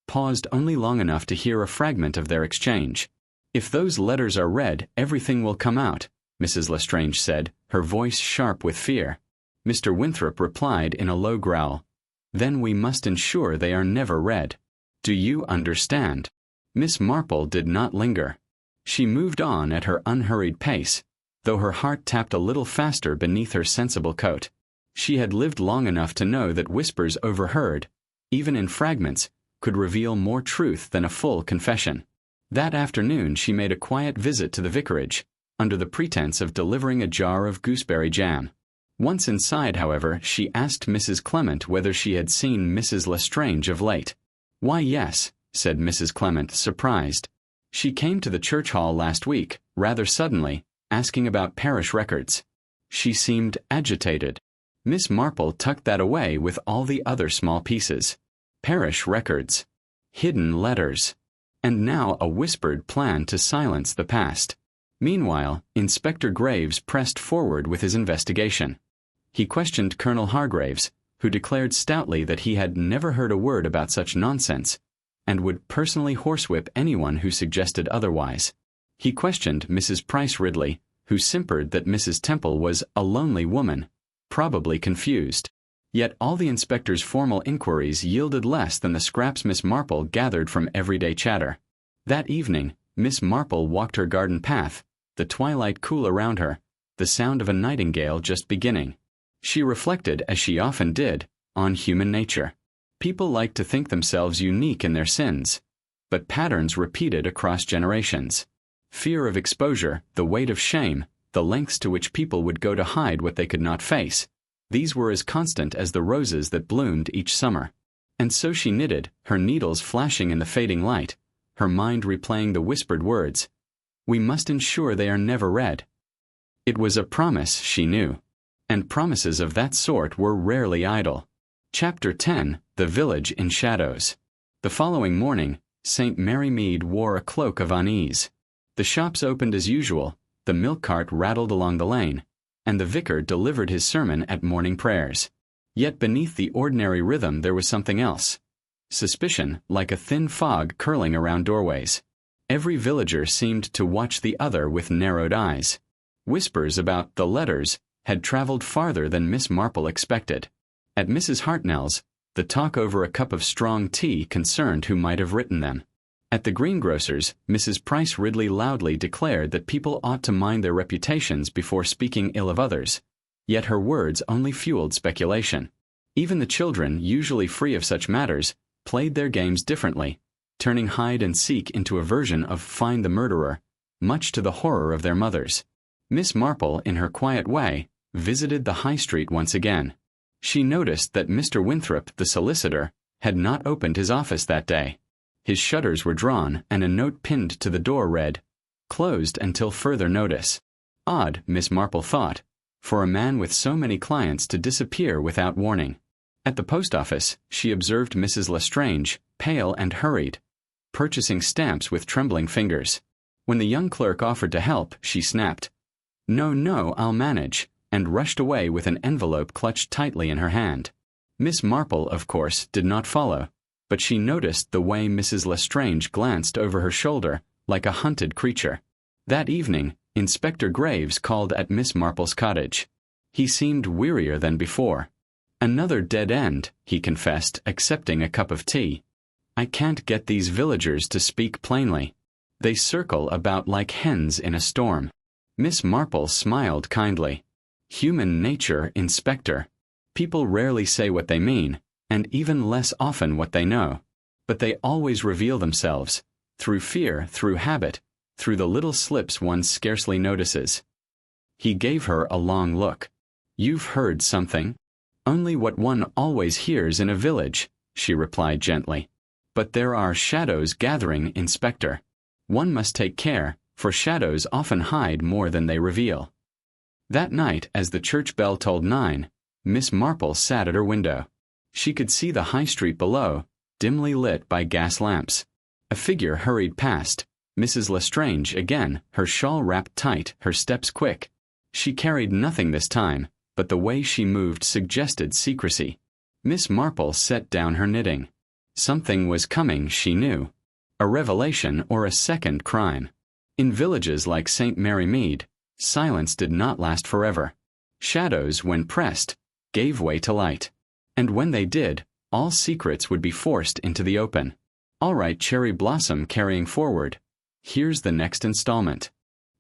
paused only long enough to hear a fragment of their exchange. "If those letters are read, everything will come out," Mrs. Lestrange said, her voice sharp with fear. Mr. Winthrop replied in a low growl, "Then we must ensure they are never read. Do you understand?" Miss Marple did not linger. She moved on at her unhurried pace, though her heart tapped a little faster beneath her sensible coat. She had lived long enough to know that whispers overheard, even in fragments, could reveal more truth than a full confession. That afternoon she made a quiet visit to the vicarage, under the pretense of delivering a jar of gooseberry jam. Once inside, however, she asked Mrs. Clement whether she had seen Mrs. Lestrange of late. "Why, yes," said Mrs. Clement, surprised. "She came to the church hall last week, rather suddenly, asking about parish records. She seemed agitated." Miss Marple tucked that away with all the other small pieces. Parish records. Hidden letters. And now a whispered plan to silence the past. Meanwhile, Inspector Graves pressed forward with his investigation. He questioned Colonel Hargraves, who declared stoutly that he had never heard a word about such nonsense, and would personally horsewhip anyone who suggested otherwise. He questioned Mrs. Price Ridley, who simpered that Mrs. Temple was a lonely woman, probably confused. Yet all the inspector's formal inquiries yielded less than the scraps Miss Marple gathered from everyday chatter. That evening, Miss Marple walked her garden path, the twilight cool around her, the sound of a nightingale just beginning. She reflected, as she often did, on human nature. People like to think themselves unique in their sins, but patterns repeated across generations. Fear of exposure, the weight of shame, the lengths to which people would go to hide what they could not face, these were as constant as the roses that bloomed each summer. And so she knitted, her needles flashing in the fading light, her mind replaying the whispered words, "We must ensure they are never read." It was a promise, she knew, and promises of that sort were rarely idle. Chapter 10, The Village in Shadows. The following morning, St. Mary Mead wore a cloak of unease. The shops opened as usual, the milk cart rattled along the lane, and the vicar delivered his sermon at morning prayers. Yet beneath the ordinary rhythm there was something else. Suspicion, like a thin fog curling around doorways. Every villager seemed to watch the other with narrowed eyes. Whispers about the letters had traveled farther than Miss Marple expected. At Mrs. Hartnell's, the talk over a cup of strong tea concerned who might have written them. At the greengrocer's, Mrs. Price Ridley loudly declared that people ought to mind their reputations before speaking ill of others, yet her words only fueled speculation. Even the children, usually free of such matters, played their games differently, turning hide and seek into a version of Find the Murderer, much to the horror of their mothers. Miss Marple, in her quiet way, visited the High Street once again. She noticed that Mr. Winthrop, the solicitor, had not opened his office that day. His shutters were drawn, and a note pinned to the door read, "Closed until further notice." Odd, Miss Marple thought, for a man with so many clients to disappear without warning. At the post office, she observed Mrs. Lestrange, pale and hurried, purchasing stamps with trembling fingers. When the young clerk offered to help, she snapped, "No, no, I'll manage," and rushed away with an envelope clutched tightly in her hand. Miss Marple, of course, did not follow, but she noticed the way Mrs. Lestrange glanced over her shoulder like a hunted creature. That evening, Inspector Graves called at Miss Marple's cottage. He seemed wearier than before. "Another dead end," he confessed, accepting a cup of tea. "I can't get these villagers to speak plainly. They circle about like hens in a storm." Miss Marple smiled kindly. "Human nature, Inspector. People rarely say what they mean, and even less often what they know. But they always reveal themselves, through fear, through habit, through the little slips one scarcely notices." He gave her a long look. "You've heard something?" "Only what one always hears in a village," she replied gently. "But there are shadows gathering, Inspector. One must take care, for shadows often hide more than they reveal." That night, as the church bell tolled 9, Miss Marple sat at her window. She could see the High Street below, dimly lit by gas lamps. A figure hurried past, Mrs. Lestrange again, her shawl wrapped tight, her steps quick. She carried nothing this time, but the way she moved suggested secrecy. Miss Marple set down her knitting. Something was coming, she knew. A revelation or a second crime. In villages like St. Mary Mead, silence did not last forever. Shadows, when pressed, gave way to light. And when they did, all secrets would be forced into the open. All right, Cherry Blossom carrying forward. Here's the next installment.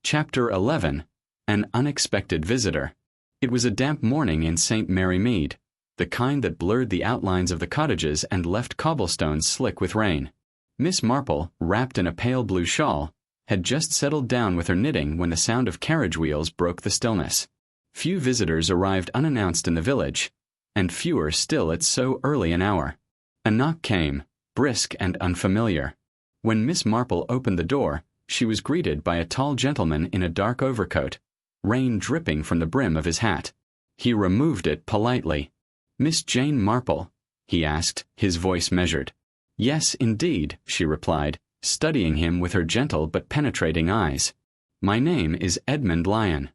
Chapter 11. An Unexpected Visitor. It was a damp morning in St. Mary Mead, the kind that blurred the outlines of the cottages and left cobblestones slick with rain. Miss Marple, wrapped in a pale blue shawl, had just settled down with her knitting when the sound of carriage wheels broke the stillness. Few visitors arrived unannounced in the village, and fewer still at so early an hour. A knock came, brisk and unfamiliar. When Miss Marple opened the door, she was greeted by a tall gentleman in a dark overcoat, rain dripping from the brim of his hat. He removed it politely. "Miss Jane Marple?" he asked, his voice measured. "Yes, indeed," she replied, studying him with her gentle but penetrating eyes. "My name is Edmund Lyon.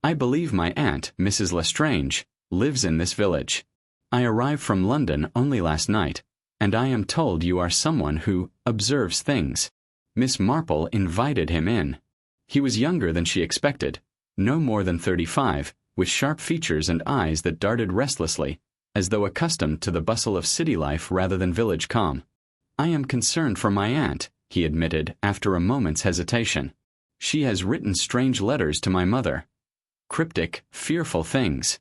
I believe my aunt, Mrs. Lestrange, lives in this village. I arrived from London only last night, and I am told you are someone who observes things." Miss Marple invited him in. He was younger than she expected, no more than 35, with sharp features and eyes that darted restlessly, as though accustomed to the bustle of city life rather than village calm. "I am concerned for my aunt," he admitted after a moment's hesitation. "She has written strange letters to my mother. Cryptic, fearful things.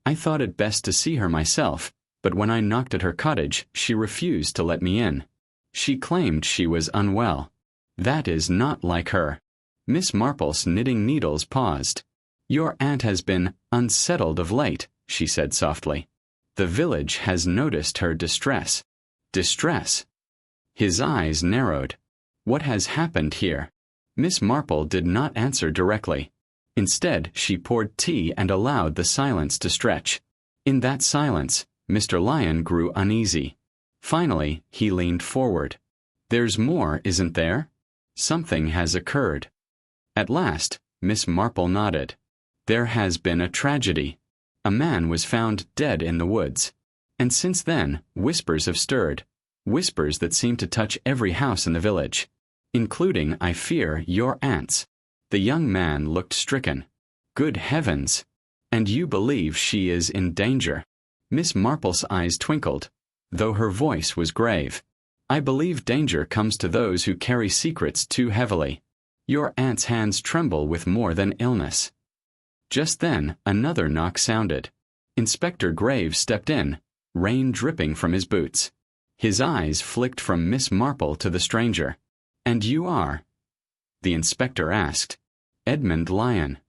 I thought it best to see her myself, but when I knocked at her cottage, she refused to let me in. She claimed she was unwell. That is not like her." Miss Marple's knitting needles paused. "Your aunt has been unsettled of late," she said softly. "The village has noticed her distress." "Distress?" His eyes narrowed. "What has happened here?" Miss Marple did not answer directly. Instead, she poured tea and allowed the silence to stretch. In that silence, Mr. Lyon grew uneasy. Finally, he leaned forward. "There's more, isn't there? Something has occurred." At last, Miss Marple nodded. "There has been a tragedy. A man was found dead in the woods. And since then, whispers have stirred. Whispers that seem to touch every house in the village, including, I fear, your aunt's." The young man looked stricken. "Good heavens! And you believe she is in danger?" Miss Marple's eyes twinkled, though her voice was grave. "I believe danger comes to those who carry secrets too heavily. Your aunt's hands tremble with more than illness." Just then, another knock sounded. Inspector Graves stepped in, rain dripping from his boots. His eyes flicked from Miss Marple to the stranger. "And you are?" the inspector asked. "Edmund Lyon.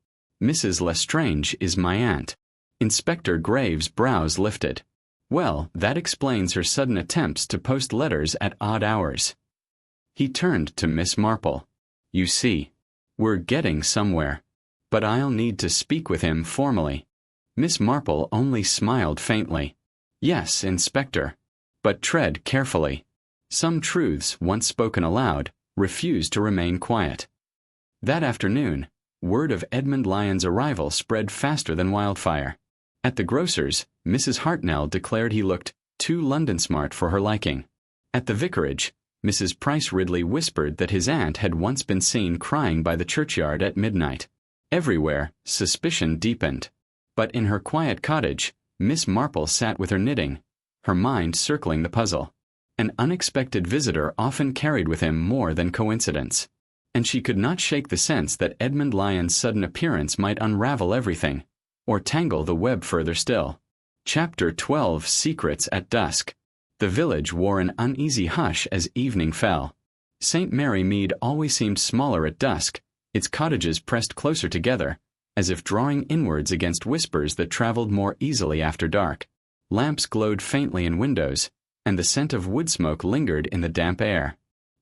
Mrs. Lestrange is my aunt." Inspector Graves' brows lifted. "Well, that explains her sudden attempts to post letters at odd hours." He turned to Miss Marple. "You see, we're getting somewhere. But I'll need to speak with him formally." Miss Marple only smiled faintly. "Yes, Inspector. But tread carefully. Some truths, once spoken aloud, refuse to remain quiet." That afternoon, word of Edmund Lyon's arrival spread faster than wildfire. At the grocer's, Mrs. Hartnell declared he looked too London smart for her liking. At the vicarage, Mrs. Price Ridley whispered that his aunt had once been seen crying by the churchyard at midnight. Everywhere, suspicion deepened. But in her quiet cottage, Miss Marple sat with her knitting, her mind circling the puzzle. An unexpected visitor often carried with him more than coincidence, and she could not shake the sense that Edmund Lyon's sudden appearance might unravel everything, or tangle the web further still. Chapter 12. Secrets at Dusk. The village wore an uneasy hush as evening fell. St. Mary Mead always seemed smaller at dusk, its cottages pressed closer together, as if drawing inwards against whispers that traveled more easily after dark. Lamps glowed faintly in windows, and the scent of wood smoke lingered in the damp air.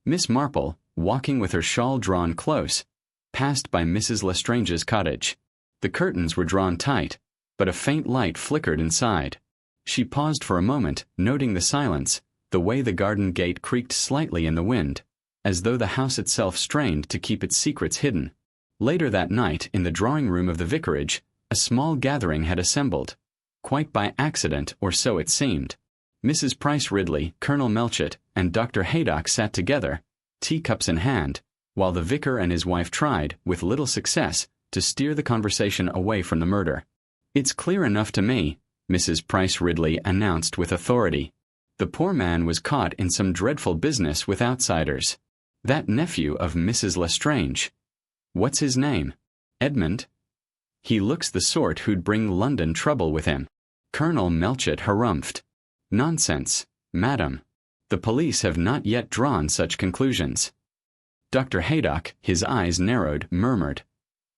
Miss Marple, walking with her shawl drawn close, passed by Mrs. Lestrange's cottage. The curtains were drawn tight, but a faint light flickered inside. She paused for a moment, noting the silence, the way the garden gate creaked slightly in the wind, as though the house itself strained to keep its secrets hidden. Later that night, in the drawing room of the vicarage, a small gathering had assembled, quite by accident, or so it seemed. Mrs. Price Ridley, Colonel Melchett, and Dr. Haydock sat together, teacups in hand, while the vicar and his wife tried, with little success, to steer the conversation away from the murder. "It's clear enough to me," Mrs. Price Ridley announced with authority. "The poor man was caught in some dreadful business with outsiders. That nephew of Mrs. Lestrange. What's his name? Edmund? He looks the sort who'd bring London trouble with him." Colonel Melchett harumphed. "Nonsense, madam. The police have not yet drawn such conclusions." Dr. Haydock, his eyes narrowed, murmured,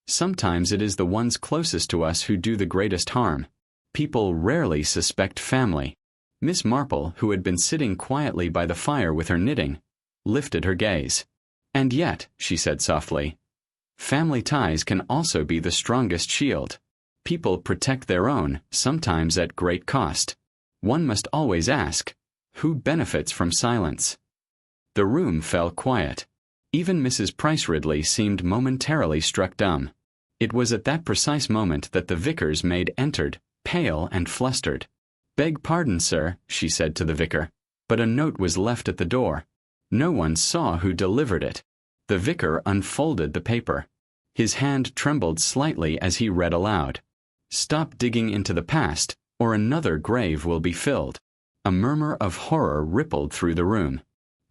"Sometimes it is the ones closest to us who do the greatest harm. People rarely suspect family." Miss Marple, who had been sitting quietly by the fire with her knitting, lifted her gaze. "And yet," she said softly, "family ties can also be the strongest shield. People protect their own, sometimes at great cost. One must always ask, who benefits from silence?" The room fell quiet. Even Mrs. Price Ridley seemed momentarily struck dumb. It was at that precise moment that the vicar's maid entered, pale and flustered. "Beg pardon, sir," she said to the vicar, "but a note was left at the door. No one saw who delivered it." The vicar unfolded the paper. His hand trembled slightly as he read aloud, "Stop digging into the past, or another grave will be filled." A murmur of horror rippled through the room.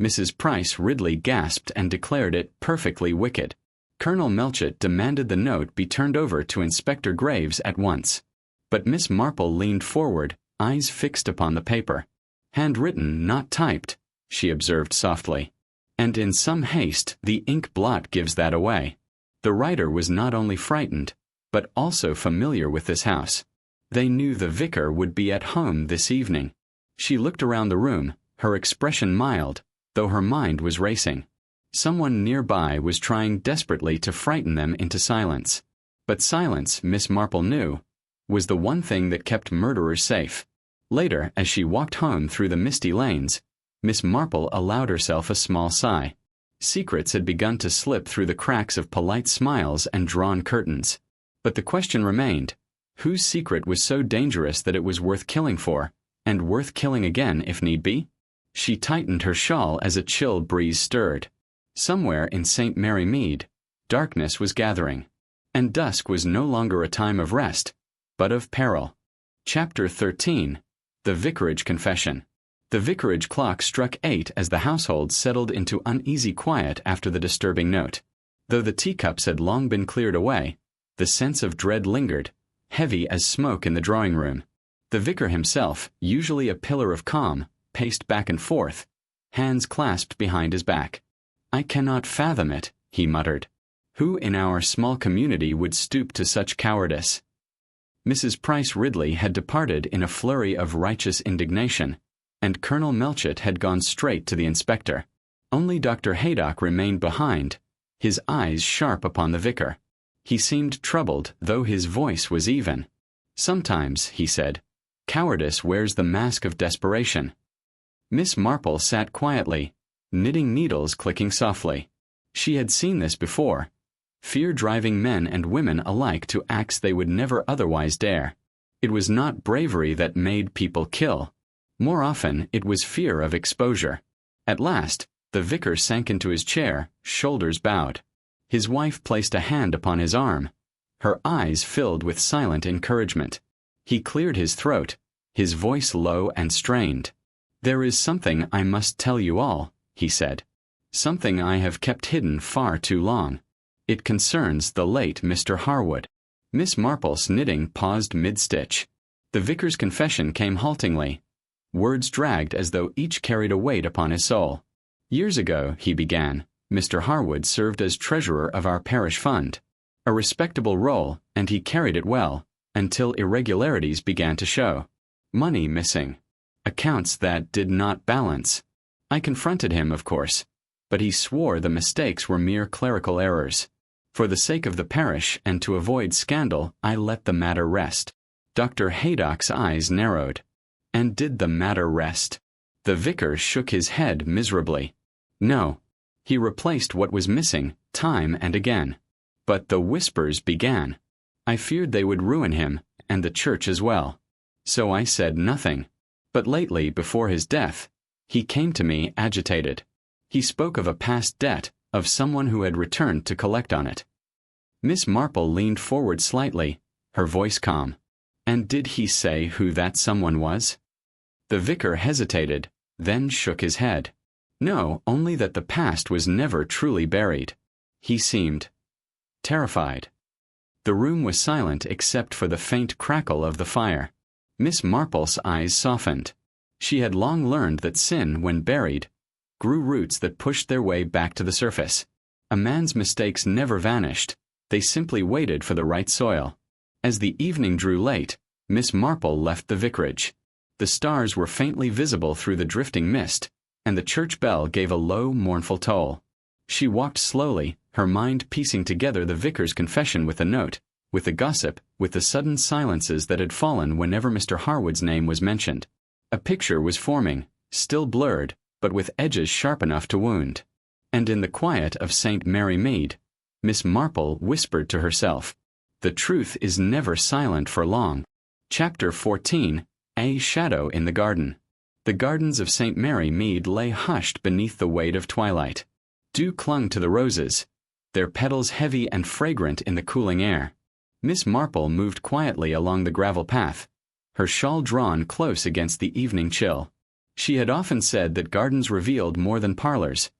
Mrs. Price Ridley gasped and declared it perfectly wicked. Colonel Melchett demanded the note be turned over to Inspector Graves at once. But Miss Marple leaned forward, eyes fixed upon the paper. "Handwritten, not typed," she observed softly. "And in some haste the ink blot gives that away." The writer was not only frightened, but also familiar with this house. They knew the vicar would be at home this evening. She looked around the room, her expression mild, though her mind was racing. Someone nearby was trying desperately to frighten them into silence. But silence, Miss Marple knew, was the one thing that kept murderers safe. Later, as she walked home through the misty lanes, Miss Marple allowed herself a small sigh. Secrets had begun to slip through the cracks of polite smiles and drawn curtains. But the question remained, whose secret was so dangerous that it was worth killing for, and worth killing again if need be? She tightened her shawl as a chill breeze stirred. Somewhere in St. Mary Mead, darkness was gathering, and dusk was no longer a time of rest, but of peril. Chapter 13. The Vicarage Confession. The vicarage clock struck 8 as the household settled into uneasy quiet after the disturbing note. Though the teacups had long been cleared away, the sense of dread lingered, heavy as smoke in the drawing room. The vicar himself, usually a pillar of calm, paced back and forth, hands clasped behind his back. "I cannot fathom it," he muttered. "Who in our small community would stoop to such cowardice?" Mrs. Price Ridley had departed in a flurry of righteous indignation, and Colonel Melchett had gone straight to the inspector. Only Dr. Haydock remained behind, his eyes sharp upon the vicar. He seemed troubled, though his voice was even. "Sometimes," he said, "cowardice wears the mask of desperation." Miss Marple sat quietly, knitting needles clicking softly. She had seen this before, fear driving men and women alike to acts they would never otherwise dare. It was not bravery that made people kill. More often, it was fear of exposure. At last, the vicar sank into his chair, shoulders bowed. His wife placed a hand upon his arm. Her eyes filled with silent encouragement. He cleared his throat, his voice low and strained. "There is something I must tell you all," he said. "Something I have kept hidden far too long. It concerns the late Mr. Harwood." Miss Marple's knitting paused mid-stitch. The vicar's confession came haltingly. Words dragged as though each carried a weight upon his soul. "Years ago," he began, "Mr. Harwood served as treasurer of our parish fund. A respectable role, and he carried it well, until irregularities began to show. Money missing. Accounts that did not balance. I confronted him, of course, but he swore the mistakes were mere clerical errors. For the sake of the parish and to avoid scandal, I let the matter rest." Dr. Haydock's eyes narrowed. "And did the matter rest?" The vicar shook his head miserably. "No. He replaced what was missing, time and again. But the whispers began. I feared they would ruin him, and the church as well. So I said nothing. But lately, before his death, he came to me agitated. He spoke of a past debt, of someone who had returned to collect on it. Miss Marple leaned forward slightly, her voice calm. And did he say who that someone was? The vicar hesitated, then shook his head. No, only that the past was never truly buried. He seemed terrified. The room was silent except for the faint crackle of the fire. Miss Marple's eyes softened. She had long learned that sin, when buried, grew roots that pushed their way back to the surface. A man's mistakes never vanished. They simply waited for the right soil. As the evening drew late, Miss Marple left the vicarage. The stars were faintly visible through the drifting mist, and the church bell gave a low, mournful toll. She walked slowly, her mind piecing together the vicar's confession with the note, with the gossip, with the sudden silences that had fallen whenever Mr. Harwood's name was mentioned. A picture was forming, still blurred, but with edges sharp enough to wound. And in the quiet of St. Mary Mead, Miss Marple whispered to herself, "The truth is never silent for long." Chapter 14, A Shadow in the Garden. The gardens of St. Mary Mead lay hushed beneath the weight of twilight. Dew clung to the roses, their petals heavy and fragrant in the cooling air. Miss Marple moved quietly along the gravel path, her shawl drawn close against the evening chill. She had often said that gardens revealed more than parlors.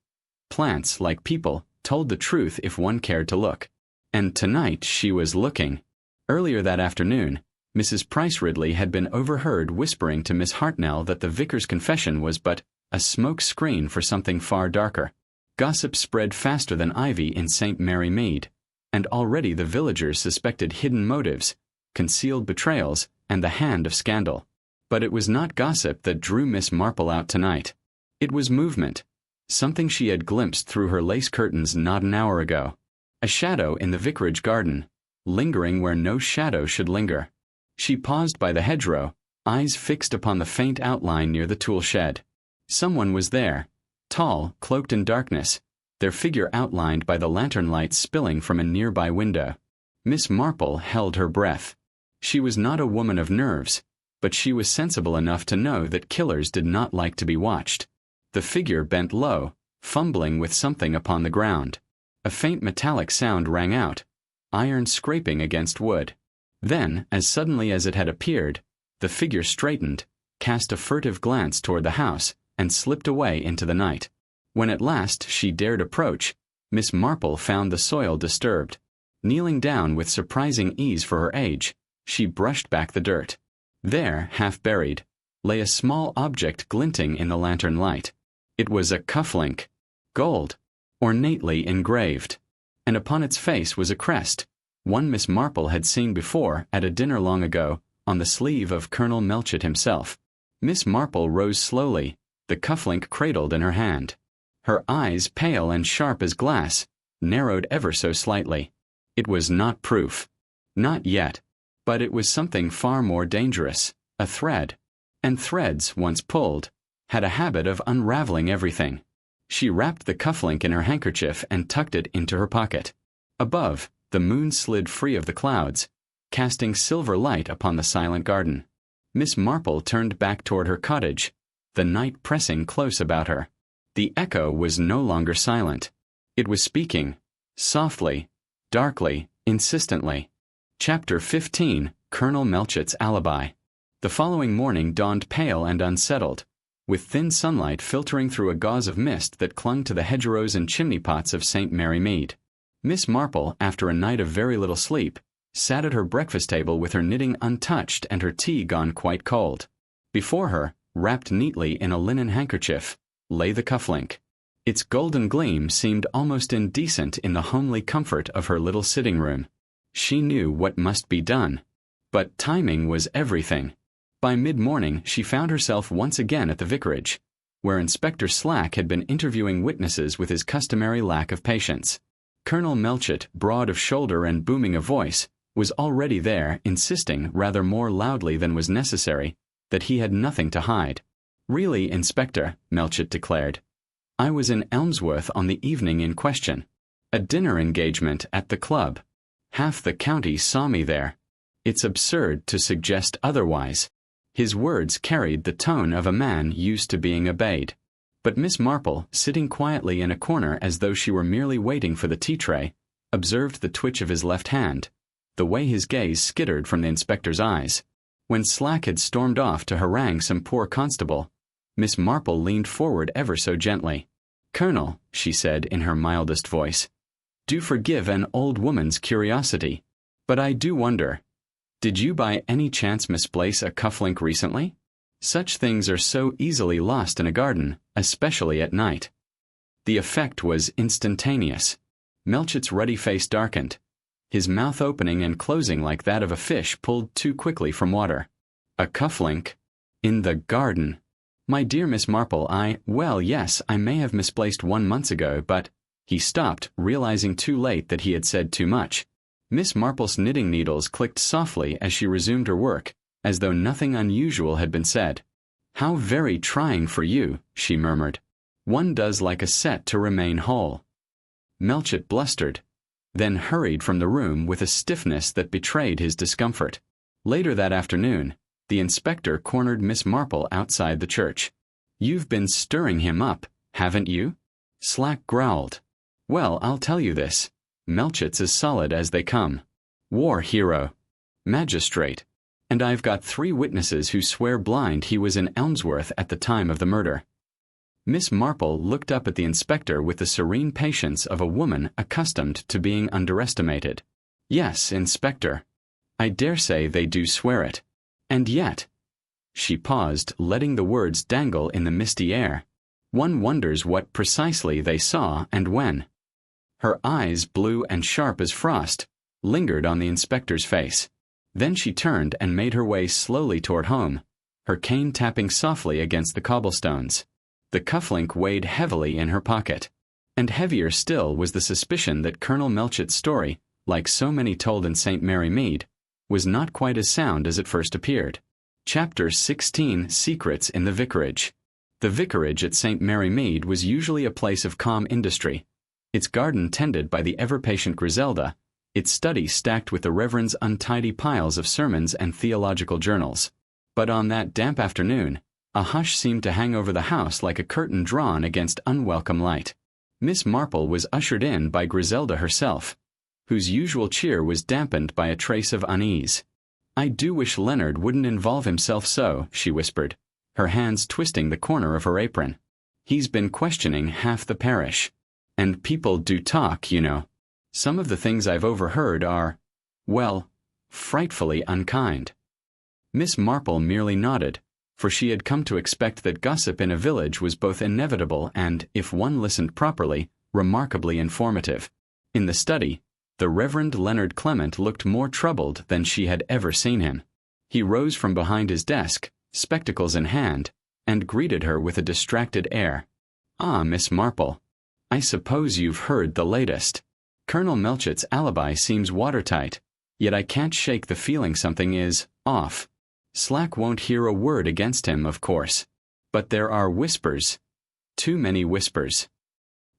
Plants, like people, told the truth if one cared to look. And tonight she was looking. Earlier that afternoon, Mrs. Price Ridley had been overheard whispering to Miss Hartnell that the vicar's confession was but a smoke screen for something far darker. Gossip spread faster than ivy in St. Mary Mead, and already the villagers suspected hidden motives, concealed betrayals, and the hand of scandal. But it was not gossip that drew Miss Marple out tonight. It was movement, something she had glimpsed through her lace curtains not an hour ago. A shadow in the vicarage garden, lingering where no shadow should linger. She paused by the hedgerow, eyes fixed upon the faint outline near the tool shed. Someone was there, tall, cloaked in darkness, their figure outlined by the lantern light spilling from a nearby window. Miss Marple held her breath. She was not a woman of nerves, but she was sensible enough to know that killers did not like to be watched. The figure bent low, fumbling with something upon the ground. A faint metallic sound rang out, iron scraping against wood. Then, as suddenly as it had appeared, the figure straightened, cast a furtive glance toward the house, and slipped away into the night. When at last she dared approach, Miss Marple found the soil disturbed. Kneeling down with surprising ease for her age, she brushed back the dirt. There, half buried, lay a small object glinting in the lantern light. It was a cufflink, gold, ornately engraved, and upon its face was a crest, one Miss Marple had seen before at a dinner long ago, on the sleeve of Colonel Melchett himself. Miss Marple rose slowly, the cufflink cradled in her hand. Her eyes, pale and sharp as glass, narrowed ever so slightly. It was not proof. Not yet. But it was something far more dangerous, a thread. And threads, once pulled, had a habit of unraveling everything. She wrapped the cufflink in her handkerchief and tucked it into her pocket. Above, the moon slid free of the clouds, casting silver light upon the silent garden. Miss Marple turned back toward her cottage, the night pressing close about her. The echo was no longer silent. It was speaking, softly, darkly, insistently. Chapter 15, Colonel Melchett's Alibi. The following morning dawned pale and unsettled, with thin sunlight filtering through a gauze of mist that clung to the hedgerows and chimney-pots of St. Mary Mead. Miss Marple, after a night of very little sleep, sat at her breakfast table with her knitting untouched and her tea gone quite cold. Before her, wrapped neatly in a linen handkerchief, lay the cufflink. Its golden gleam seemed almost indecent in the homely comfort of her little sitting room. She knew what must be done. But timing was everything. By mid-morning she found herself once again at the vicarage, where Inspector Slack had been interviewing witnesses with his customary lack of patience. Colonel Melchett, broad of shoulder and booming of voice, was already there, insisting, rather more loudly than was necessary, that he had nothing to hide. "Really, Inspector," Melchett declared, "I was in Elmsworth on the evening in question. A dinner engagement at the club. Half the county saw me there. It's absurd to suggest otherwise." His words carried the tone of a man used to being obeyed. But Miss Marple, sitting quietly in a corner as though she were merely waiting for the tea tray, observed the twitch of his left hand, the way his gaze skittered from the inspector's eyes. When Slack had stormed off to harangue some poor constable, Miss Marple leaned forward ever so gently. "Colonel," she said in her mildest voice, "do forgive an old woman's curiosity, but I do wonder, did you by any chance misplace a cufflink recently? Such things are so easily lost in a garden, especially at night." The effect was instantaneous. Melchit's ruddy face darkened, his mouth opening and closing like that of a fish pulled too quickly from water. "A cufflink? In the garden? My dear Miss Marple, well, yes, I may have misplaced one months ago, but—" He stopped, realizing too late that he had said too much. Miss Marple's knitting needles clicked softly as she resumed her work, as though nothing unusual had been said. "How very trying for you," she murmured. "One does like a set to remain whole." Melchit blustered, then hurried from the room with a stiffness that betrayed his discomfort. Later that afternoon, the inspector cornered Miss Marple outside the church. "You've been stirring him up, haven't you?" Slack growled. "Well, I'll tell you this. Melchit's as solid as they come. War hero. Magistrate. And I've got 3 witnesses who swear blind he was in Elmsworth at the time of the murder." Miss Marple looked up at the inspector with the serene patience of a woman accustomed to being underestimated. "Yes, Inspector. I dare say they do swear it. And yet—" She paused, letting the words dangle in the misty air. "One wonders what precisely they saw and when." Her eyes, blue and sharp as frost, lingered on the inspector's face. Then she turned and made her way slowly toward home, her cane tapping softly against the cobblestones. The cufflink weighed heavily in her pocket. And heavier still was the suspicion that Colonel Melchit's story, like so many told in St. Mary Mead, was not quite as sound as it first appeared. Chapter 16: Secrets in the Vicarage. The vicarage at St. Mary Mead was usually a place of calm industry, its garden tended by the ever-patient Griselda, its study stacked with the Reverend's untidy piles of sermons and theological journals. But on that damp afternoon, a hush seemed to hang over the house like a curtain drawn against unwelcome light. Miss Marple was ushered in by Griselda herself, whose usual cheer was dampened by a trace of unease. "I do wish Leonard wouldn't involve himself so," she whispered, her hands twisting the corner of her apron. "He's been questioning half the parish. And people do talk, you know. Some of the things I've overheard are, well, frightfully unkind." Miss Marple merely nodded, for she had come to expect that gossip in a village was both inevitable and, if one listened properly, remarkably informative. In the study, the Reverend Leonard Clement looked more troubled than she had ever seen him. He rose from behind his desk, spectacles in hand, and greeted her with a distracted air. "Ah, Miss Marple, I suppose you've heard the latest. Colonel Melchit's alibi seems watertight, yet I can't shake the feeling something is off. Slack won't hear a word against him, of course. But there are whispers. Too many whispers."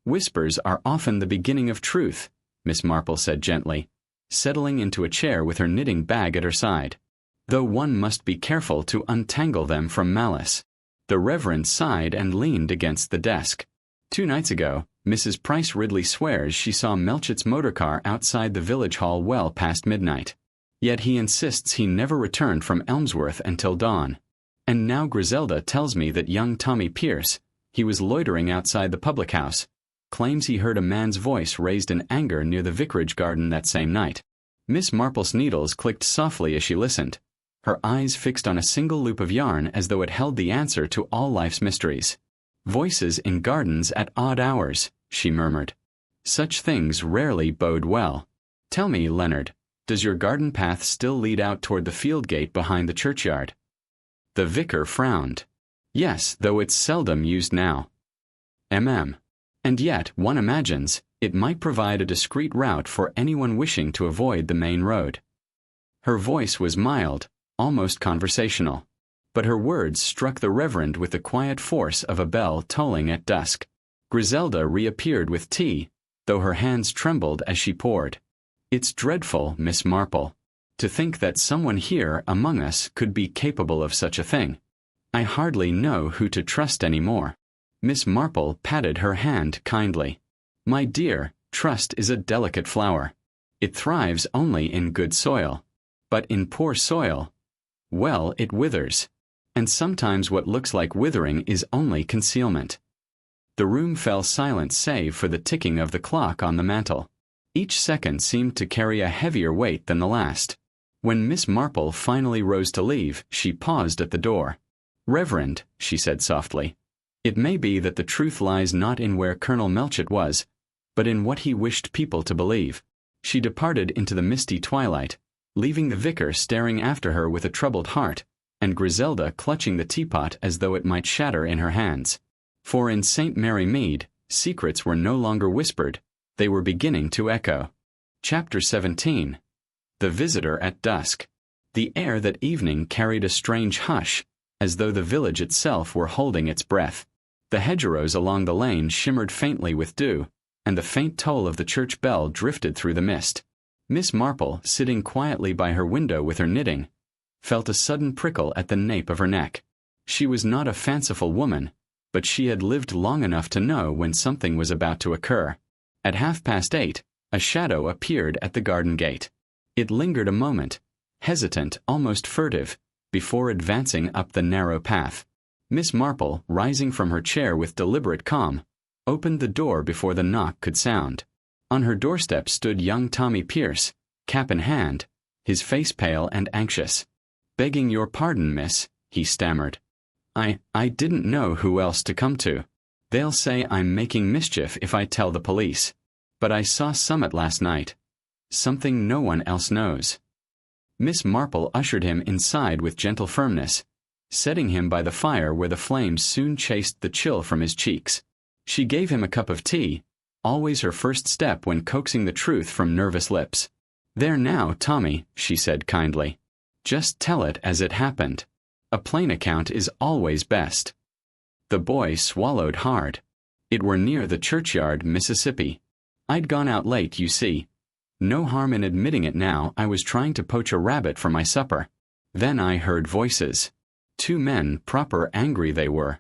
"Whispers are often the beginning of truth," Miss Marple said gently, settling into a chair with her knitting bag at her side. "Though one must be careful to untangle them from malice." The Reverend sighed and leaned against the desk. 2 nights ago, Mrs. Price Ridley swears she saw Melchit's motor car outside the village hall well past midnight. Yet he insists he never returned from Elmsworth until dawn. And now Griselda tells me that young Tommy Pierce, he was loitering outside the public house, claims he heard a man's voice raised in anger near the vicarage garden that same night. Miss Marple's needles clicked softly as she listened, her eyes fixed on a single loop of yarn as though it held the answer to all life's mysteries. "Voices in gardens at odd hours," she murmured. "Such things rarely bode well. Tell me, Leonard, does your garden path still lead out toward the field gate behind the churchyard?" The vicar frowned. "Yes, though it's seldom used now." And yet, one imagines, it might provide a discreet route for anyone wishing to avoid the main road." Her voice was mild, almost conversational, but her words struck the Reverend with the quiet force of a bell tolling at dusk. Griselda reappeared with tea, though her hands trembled as she poured. "It's dreadful, Miss Marple. To think that someone here among us could be capable of such a thing. I hardly know who to trust any more. Miss Marple patted her hand kindly. My dear, trust is a delicate flower. It thrives only in good soil. But in poor soil, well, it withers. And sometimes what looks like withering is only concealment. The room fell silent save for the ticking of the clock on the mantel. Each second seemed to carry a heavier weight than the last. When Miss Marple finally rose to leave, she paused at the door. Reverend, she said softly, it may be that the truth lies not in where Colonel Melchett was, but in what he wished people to believe. She departed into the misty twilight, leaving the vicar staring after her with a troubled heart, and Griselda clutching the teapot as though it might shatter in her hands. For in St. Mary Mead, secrets were no longer whispered, they were beginning to echo. Chapter 17. The Visitor at Dusk. The air that evening carried a strange hush, as though the village itself were holding its breath. The hedgerows along the lane shimmered faintly with dew, and the faint toll of the church bell drifted through the mist. Miss Marple, sitting quietly by her window with her knitting, felt a sudden prickle at the nape of her neck. She was not a fanciful woman, but she had lived long enough to know when something was about to occur. At 8:30, a shadow appeared at the garden gate. It lingered a moment, hesitant, almost furtive, before advancing up the narrow path. Miss Marple, rising from her chair with deliberate calm, opened the door before the knock could sound. On her doorstep stood young Tommy Pierce, cap in hand, his face pale and anxious. "Begging your pardon, miss," he stammered. I didn't know who else to come to. They'll say I'm making mischief if I tell the police. But I saw Summit last night. Something no one else knows." Miss Marple ushered him inside with gentle firmness, setting him by the fire where the flames soon chased the chill from his cheeks. She gave him a cup of tea, always her first step when coaxing the truth from nervous lips. "There now, Tommy," she said kindly. "Just tell it as it happened. A plain account is always best." The boy swallowed hard. "It were near the churchyard, Mississippi. I'd gone out late, you see. No harm in admitting it now. I was trying to poach a rabbit for my supper. Then I heard voices. 2 men, proper angry they were.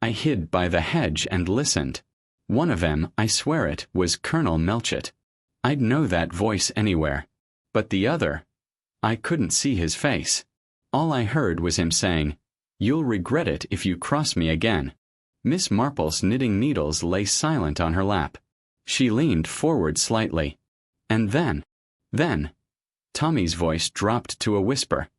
I hid by the hedge and listened. One of them, I swear it, was Colonel Melchett. I'd know that voice anywhere. But the other, I couldn't see his face. All I heard was him saying, 'You'll regret it if you cross me again.'" Miss Marple's knitting needles lay silent on her lap. She leaned forward slightly. "And then, Tommy's voice dropped to a whisper.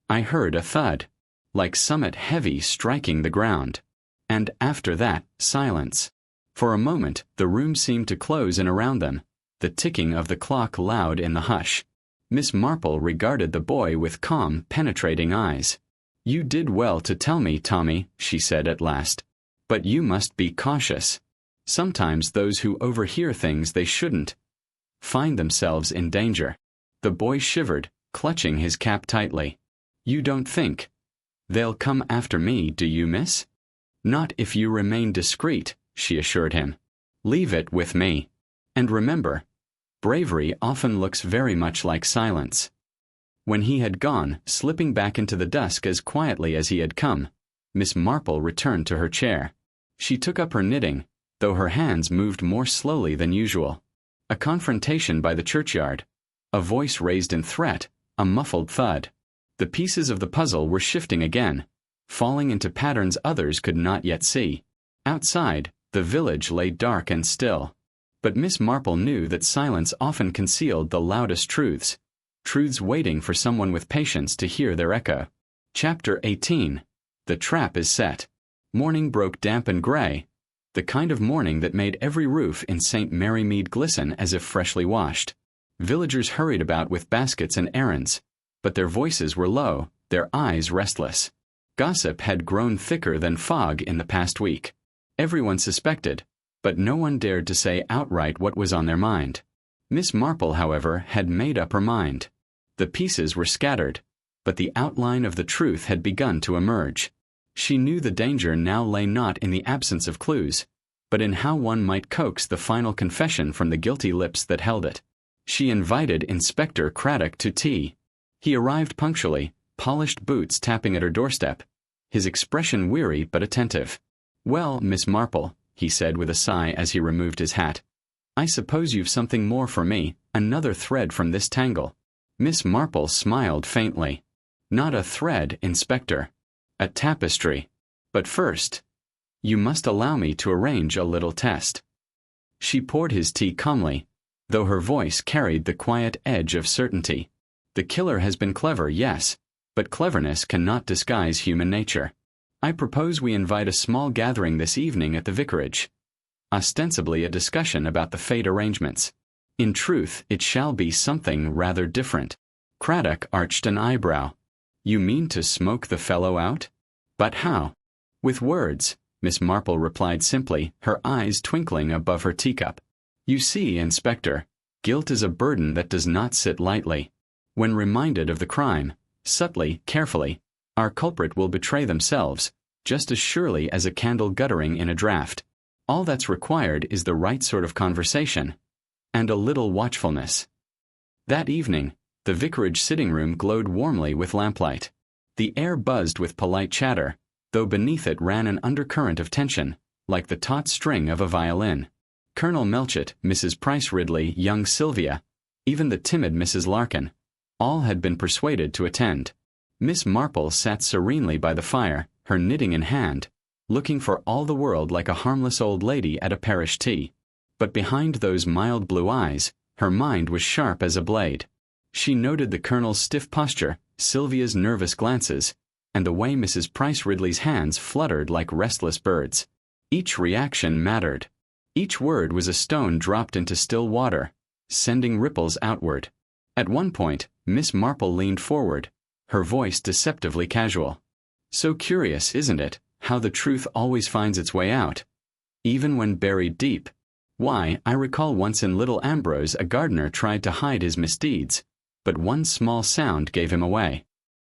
I heard a thud, like summit heavy striking the ground. And after that, silence. For a moment, the room seemed to close in around them, the ticking of the clock loud in the hush. Miss Marple regarded the boy with calm, penetrating eyes. "You did well to tell me, Tommy," she said at last. "But you must be cautious. Sometimes those who overhear things they shouldn't find themselves in danger." The boy shivered, clutching his cap tightly. "You don't think they'll come after me, do you, miss?" "Not if you remain discreet," she assured him. "Leave it with me. And remember, bravery often looks very much like silence." When he had gone, slipping back into the dusk as quietly as he had come, Miss Marple returned to her chair. She took up her knitting, though her hands moved more slowly than usual. A confrontation by the churchyard. A voice raised in threat, a muffled thud. The pieces of the puzzle were shifting again, falling into patterns others could not yet see. Outside, the village lay dark and still. But Miss Marple knew that silence often concealed the loudest truths waiting for someone with patience to hear their echo. Chapter 18. The trap is set. Morning broke damp and gray, the kind of morning that made every roof in St. Mary Mead glisten as if freshly washed. Villagers hurried about with baskets and errands, but their voices were low, their eyes restless. Gossip had grown thicker than fog in the past week. Everyone suspected, but no one dared to say outright what was on their mind. Miss Marple, however, had made up her mind. The pieces were scattered, but the outline of the truth had begun to emerge. She knew the danger now lay not in the absence of clues, but in how one might coax the final confession from the guilty lips that held it. She invited Inspector Craddock to tea. He arrived punctually, polished boots tapping at her doorstep, his expression weary but attentive. "Well, Miss Marple," he said with a sigh as he removed his hat, "I suppose you've something more for me, another thread from this tangle." Miss Marple smiled faintly. "Not a thread, Inspector. A tapestry. But first, you must allow me to arrange a little test." She poured his tea calmly, though her voice carried the quiet edge of certainty. "The killer has been clever, yes, but cleverness cannot disguise human nature. I propose we invite a small gathering this evening at the vicarage. Ostensibly a discussion about the fate arrangements. In truth, it shall be something rather different." Craddock arched an eyebrow. "You mean to smoke the fellow out? But how?" "With words," Miss Marple replied simply, her eyes twinkling above her teacup. "You see, Inspector, guilt is a burden that does not sit lightly. When reminded of the crime, subtly, carefully, our culprit will betray themselves, just as surely as a candle guttering in a draught. All that's required is the right sort of conversation, and a little watchfulness." That evening, the vicarage sitting room glowed warmly with lamplight. The air buzzed with polite chatter, though beneath it ran an undercurrent of tension, like the taut string of a violin. Colonel Melchett, Mrs. Price Ridley, young Sylvia, even the timid Mrs. Larkin, all had been persuaded to attend. Miss Marple sat serenely by the fire, her knitting in hand, looking for all the world like a harmless old lady at a parish tea. But behind those mild blue eyes, her mind was sharp as a blade. She noted the Colonel's stiff posture, Sylvia's nervous glances, and the way Mrs. Price Ridley's hands fluttered like restless birds. Each reaction mattered. Each word was a stone dropped into still water, sending ripples outward. At one point, Miss Marple leaned forward, her voice deceptively casual. "So curious, isn't it, how the truth always finds its way out, even when buried deep? Why, I recall once in Little Ambrose a gardener tried to hide his misdeeds, but one small sound gave him away."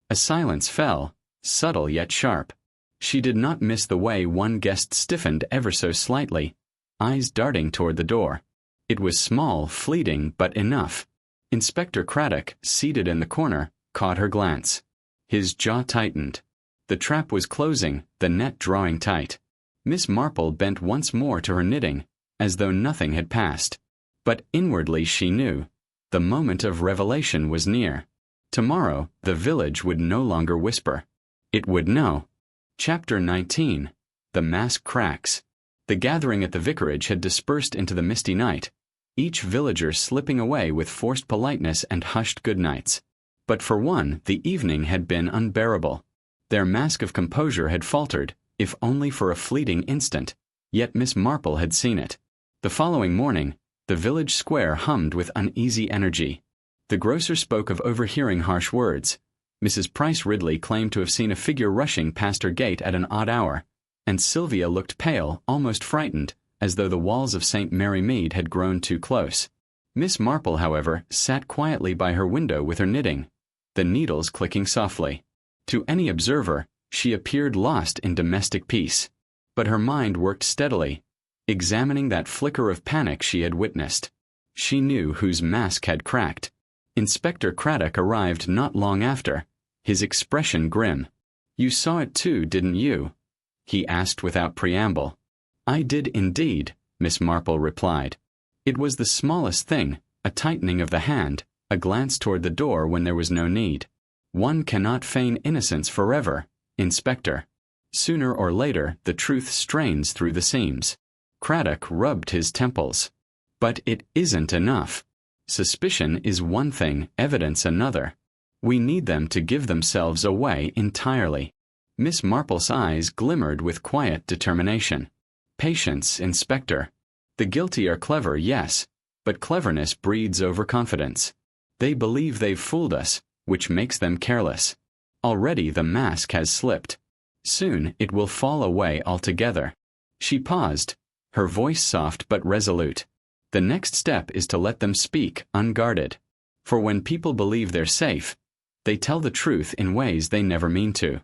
A silence fell, subtle yet sharp. She did not miss the way one guest stiffened ever so slightly, eyes darting toward the door. It was small, fleeting, but enough. Inspector Craddock, seated in the corner, caught her glance. His jaw tightened. The trap was closing, the net drawing tight. Miss Marple bent once more to her knitting, as though nothing had passed. But inwardly she knew. The moment of revelation was near. Tomorrow, the village would no longer whisper. It would know. Chapter 19. The Mask Cracks. The gathering at the vicarage had dispersed into the misty night, each villager slipping away with forced politeness and hushed goodnights. But for one, the evening had been unbearable. Their mask of composure had faltered, if only for a fleeting instant, yet Miss Marple had seen it. The following morning, the village square hummed with uneasy energy. The grocer spoke of overhearing harsh words. Mrs. Price Ridley claimed to have seen a figure rushing past her gate at an odd hour, and Sylvia looked pale, almost frightened, as though the walls of St. Mary Mead had grown too close. Miss Marple, however, sat quietly by her window with her knitting, the needles clicking softly. To any observer, she appeared lost in domestic peace. But her mind worked steadily, examining that flicker of panic she had witnessed. She knew whose mask had cracked. Inspector Craddock arrived not long after, his expression grim. "You saw it too, didn't you?" he asked without preamble. "I did indeed," Miss Marple replied. "It was the smallest thing, a tightening of the hand, a glance toward the door when there was no need. One cannot feign innocence forever, Inspector. Sooner or later, the truth strains through the seams." Craddock rubbed his temples. "But it isn't enough. Suspicion is one thing, evidence another. We need them to give themselves away entirely." Miss Marple's eyes glimmered with quiet determination. "Patience, Inspector. The guilty are clever, yes, but cleverness breeds overconfidence. They believe they've fooled us, which makes them careless. Already the mask has slipped. Soon it will fall away altogether." She paused, her voice soft but resolute. "The next step is to let them speak unguarded. For when people believe they're safe, they tell the truth in ways they never mean to."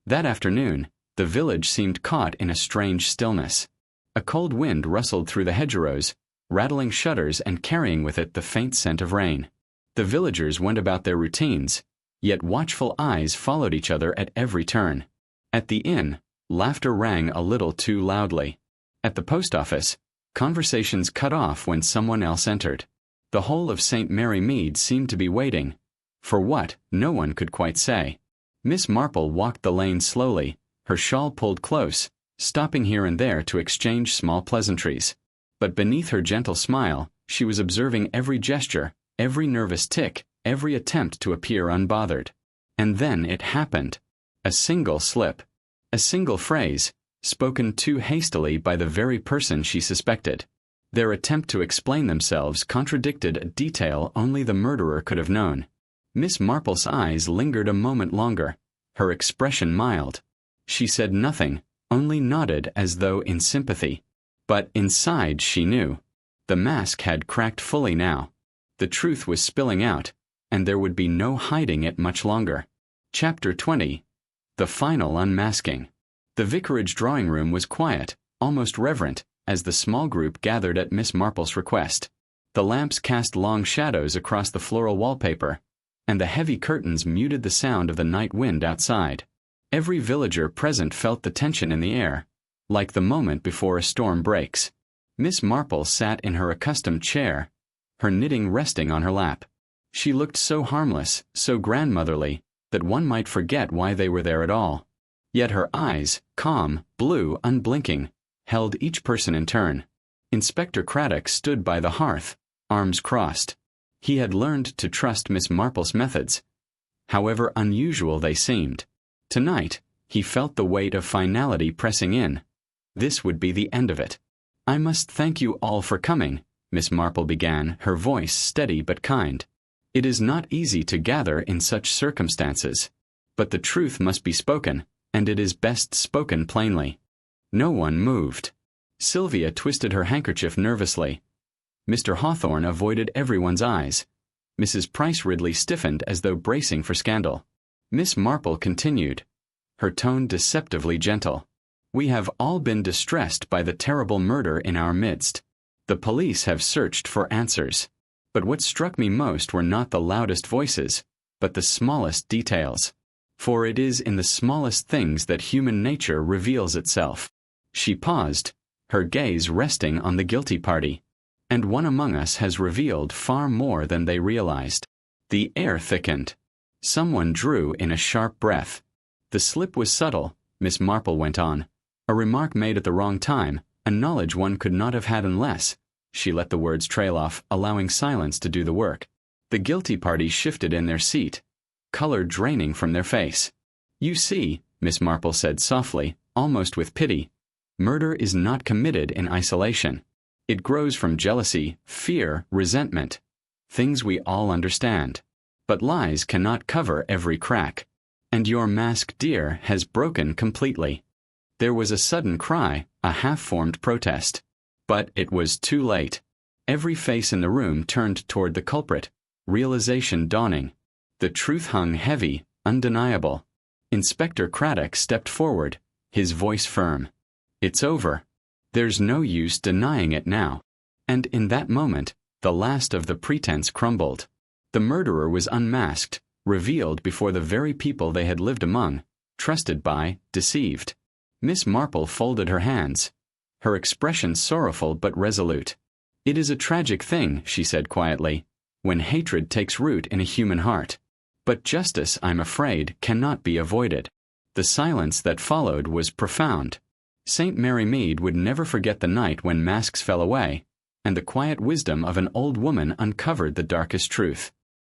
That afternoon, the village seemed caught in a strange stillness. A cold wind rustled through the hedgerows, rattling shutters and carrying with it the faint scent of rain. The villagers went about their routines, yet watchful eyes followed each other at every turn. At the inn, laughter rang a little too loudly. At the post office, conversations cut off when someone else entered. The whole of St. Mary Mead seemed to be waiting. For what, no one could quite say. Miss Marple walked the lane slowly, her shawl pulled close, stopping here and there to exchange small pleasantries. But beneath her gentle smile, she was observing every gesture, every nervous tick, every attempt to appear unbothered. And then it happened. A single slip. A single phrase, spoken too hastily by the very person she suspected. Their attempt to explain themselves contradicted a detail only the murderer could have known. Miss Marple's eyes lingered a moment longer, her expression mild. She said nothing, only nodded as though in sympathy. But inside she knew. The mask had cracked fully now. The truth was spilling out, and there would be no hiding it much longer. Chapter 20. The Final Unmasking. The vicarage drawing-room was quiet, almost reverent, as the small group gathered at Miss Marple's request. The lamps cast long shadows across the floral wallpaper, and the heavy curtains muted the sound of the night wind outside. Every villager present felt the tension in the air, like the moment before a storm breaks. Miss Marple sat in her accustomed chair, her knitting resting on her lap. She looked so harmless, so grandmotherly, that one might forget why they were there at all. Yet her eyes, calm, blue, unblinking, held each person in turn. Inspector Craddock stood by the hearth, arms crossed. He had learned to trust Miss Marple's methods, however unusual they seemed. Tonight, he felt the weight of finality pressing in. This would be the end of it. "I must thank you all for coming," Miss Marple began, her voice steady but kind. "It is not easy to gather in such circumstances. But the truth must be spoken, and it is best spoken plainly." No one moved. Sylvia twisted her handkerchief nervously. Mr. Hawthorne avoided everyone's eyes. Mrs. Price Ridley stiffened as though bracing for scandal. Miss Marple continued, her tone deceptively gentle. "We have all been distressed by the terrible murder in our midst. The police have searched for answers. But what struck me most were not the loudest voices, but the smallest details. For it is in the smallest things that human nature reveals itself." She paused, her gaze resting on the guilty party. "And one among us has revealed far more than they realized." The air thickened. Someone drew in a sharp breath. "The slip was subtle," Miss Marple went on. "A remark made at the wrong time, a knowledge one could not have had unless—" She let the words trail off, allowing silence to do the work. The guilty party shifted in their seat, color draining from their face. "You see," Miss Marple said softly, almost with pity, "murder is not committed in isolation. It grows from jealousy, fear, resentment. Things we all understand. But lies cannot cover every crack. And your mask, dear, has broken completely." There was a sudden cry, a half-formed protest. But it was too late. Every face in the room turned toward the culprit, realization dawning. The truth hung heavy, undeniable. Inspector Craddock stepped forward, his voice firm. "It's over. There's no use denying it now." And in that moment, the last of the pretense crumbled. The murderer was unmasked, revealed before the very people they had lived among, trusted by, deceived. Miss Marple folded her hands, her expression sorrowful but resolute. "It is a tragic thing," she said quietly, "when hatred takes root in a human heart. But justice, I'm afraid, cannot be avoided." The silence that followed was profound. St. Mary Mead would never forget the night when masks fell away, and the quiet wisdom of an old woman uncovered the darkest truth.